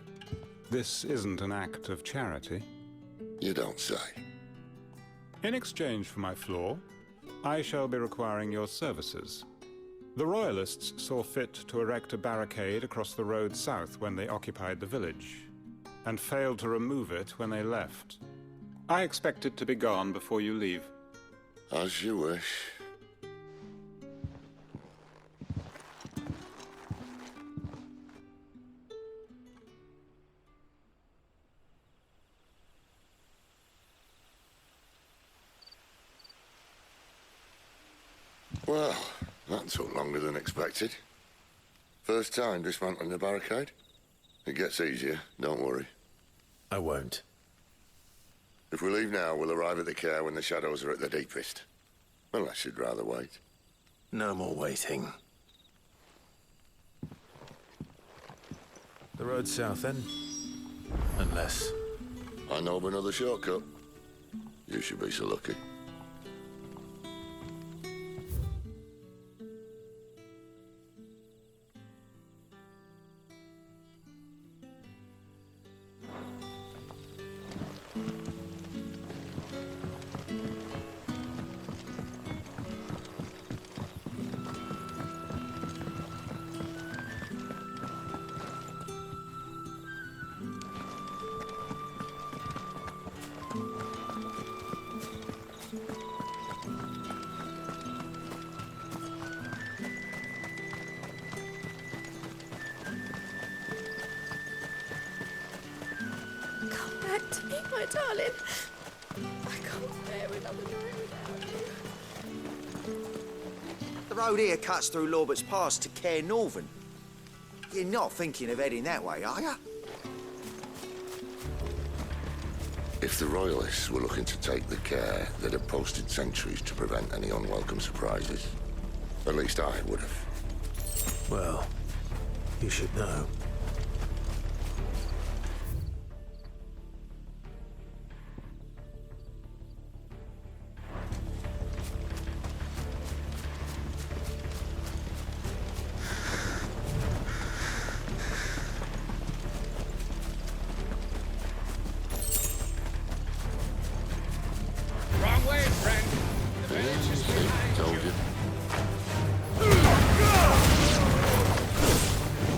This isn't an act of charity. You don't say. In exchange for my floor, I shall be requiring your services. The Royalists saw fit to erect a barricade across the road south when they occupied the village, and failed to remove it when they left. I expect it to be gone before you leave. As you wish. Well, that took longer than expected. First time dismantling the barricade? It gets easier, don't worry. I won't. If we leave now, we'll arrive at the care when the shadows are at their deepest. Unless you'd rather wait. No more waiting. The road south, then? Unless... I know of another shortcut. You should be so lucky. To me, my darling. I can't bear another night without you. The road here cuts through Lorbert's Pass to Care Northern. You're not thinking of heading that way, are you? If the Royalists were looking to take the care, they'd have posted sentries to prevent any unwelcome surprises. At least I would have. Well, you should know.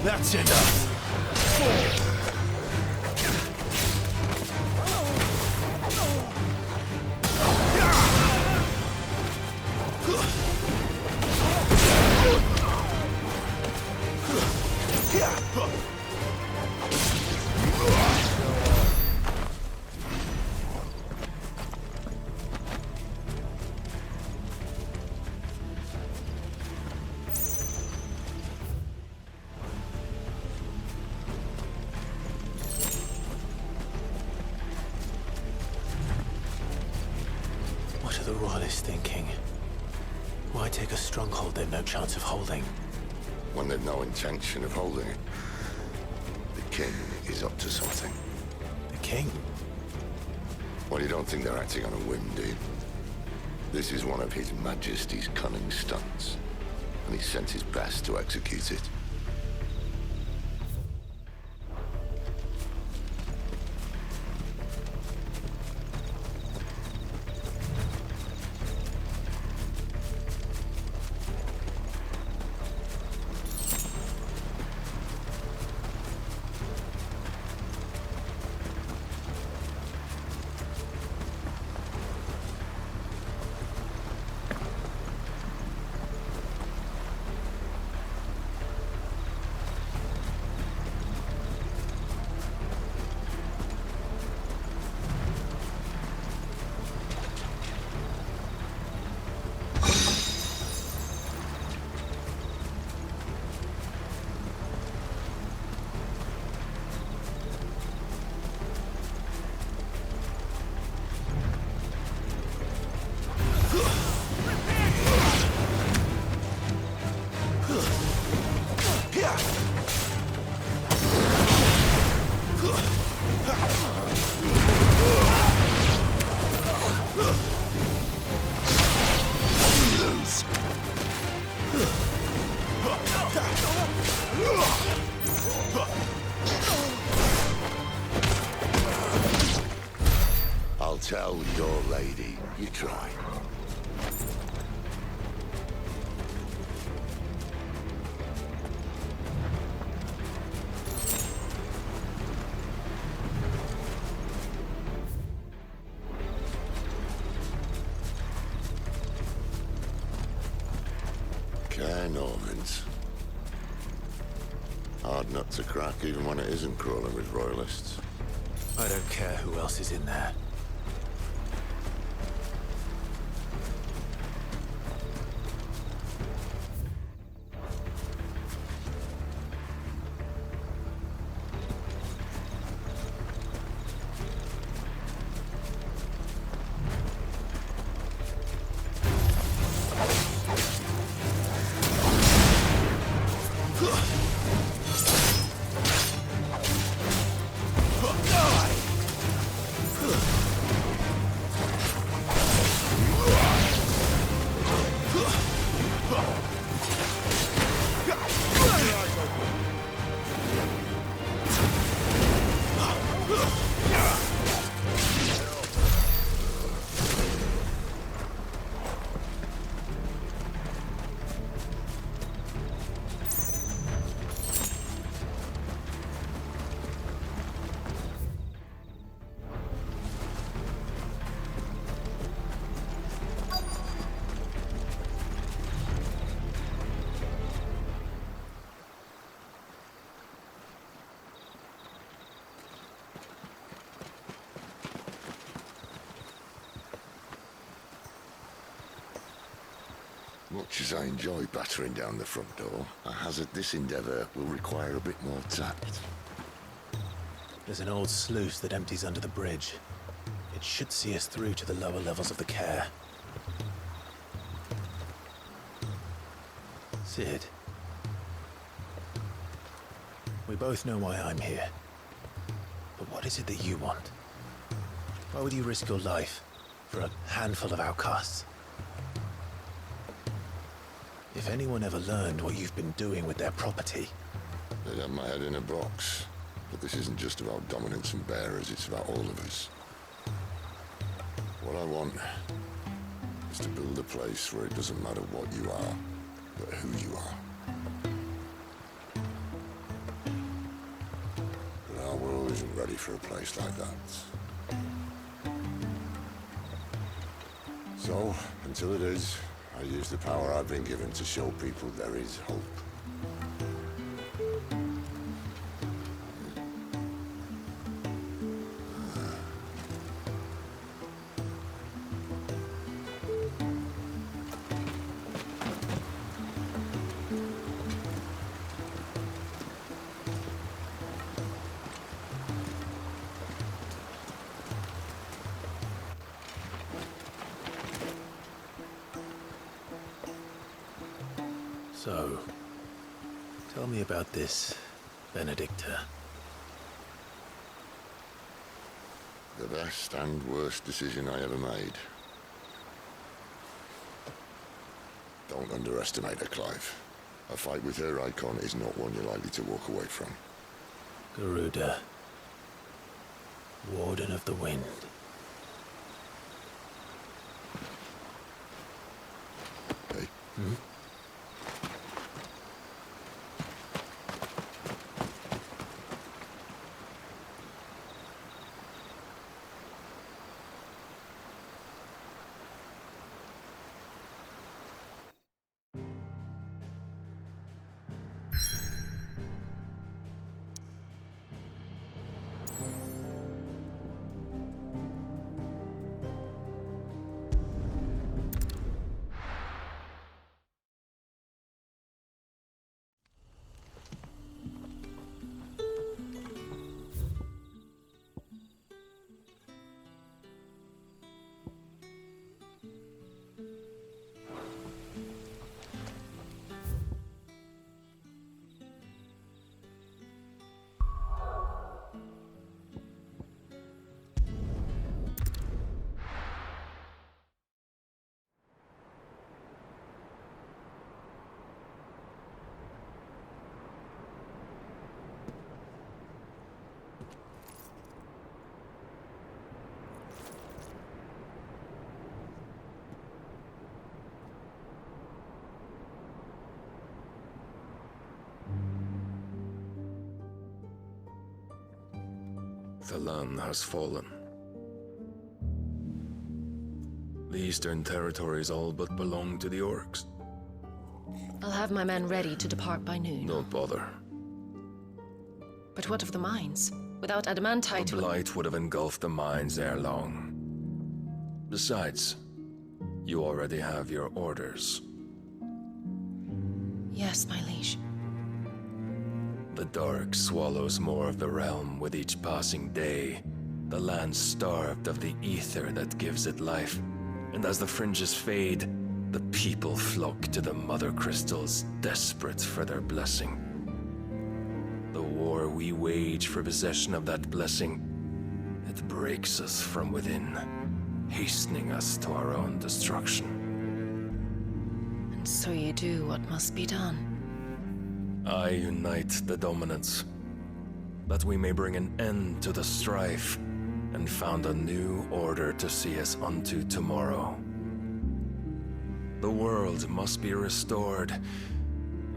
That's enough. Royalists thinking? Why take a stronghold they've no chance of holding? When they've no intention of holding it. The king is up to something. The king? Well, you don't think they're acting on a whim, do you? This is one of His Majesty's cunning stunts, and he sent his best to execute it. I'll tell your lady. You try. Norvins. Hard nut to crack, even when it isn't crawling with royalists. I don't care who else is in there. Much as I enjoy battering down the front door, I hazard this endeavour will require a bit more tact. There's an old sluice that empties under the bridge. It should see us through to the lower levels of the care. Sid. We both know why I'm here. But what is it that you want? Why would you risk your life for a handful of outcasts? If anyone ever learned what you've been doing with their property... They'd have my head in a box. But this isn't just about dominance and bearers, it's about all of us. What I want is to build a place where it doesn't matter what you are, but who you are. But our world isn't ready for a place like that. So, until it is, I use the power I've been given to show people there is hope. So, tell me about this, Benedicta. The best and worst decision I ever made. Don't underestimate her, Clive. A fight with her icon is not one you're likely to walk away from. Garuda, Warden of the Wind. Hey? Hmm? The land has fallen. The Eastern Territories all but belong to the orcs. I'll have my men ready to depart by noon. Don't bother. But what of the mines? Without adamantite... The blight would have engulfed the mines ere long. Besides, you already have your orders. Yes, my liege. The dark swallows more of the realm with each passing day. The land starved of the aether that gives it life. And as the fringes fade, the people flock to the Mothercrystals, desperate for their blessing. The war we wage for possession of that blessing, it breaks us from within, hastening us to our own destruction. And so you do what must be done. I unite the dominants, that we may bring an end to the strife, and found a new order to see us unto tomorrow. The world must be restored,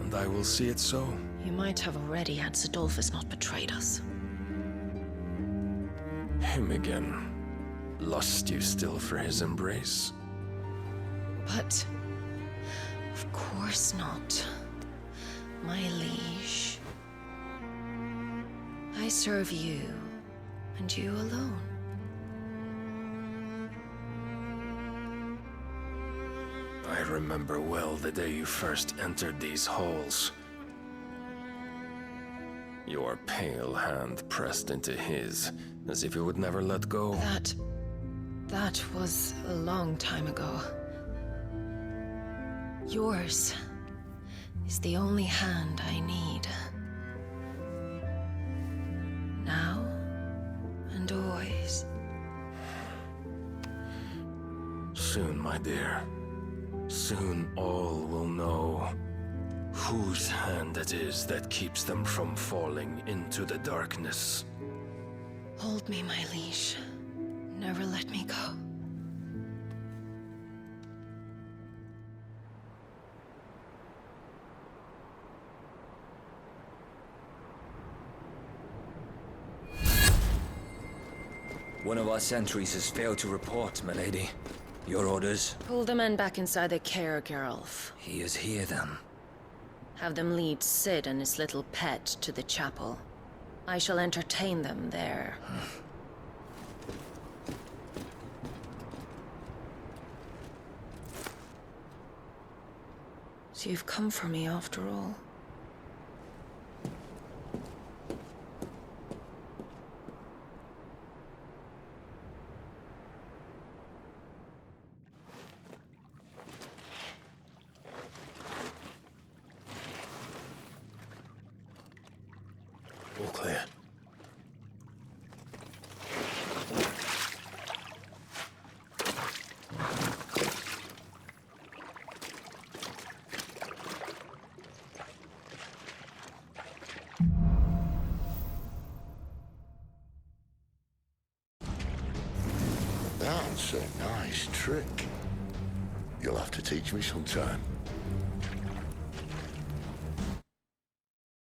and I will see it so. You might have already had Sidolphus not betrayed us. Him again. Lust you still for his embrace? But... of course not. My liege. I serve you, and you alone. I remember well the day you first entered these halls. Your pale hand pressed into his, as if you would never let go. That was a long time ago. Yours is the only hand I need. Now and always. Soon, my dear. Soon all will know whose hand it is that keeps them from falling into the darkness. Hold me, my liege. Never let me go. One of our sentries has failed to report, milady. Your orders? Pull the men back inside their care, Geralf. He is here, then. Have them lead Sid and his little pet to the chapel. I shall entertain them there. So you've come for me after all. clear. That's a nice trick. You'll have to teach me sometime.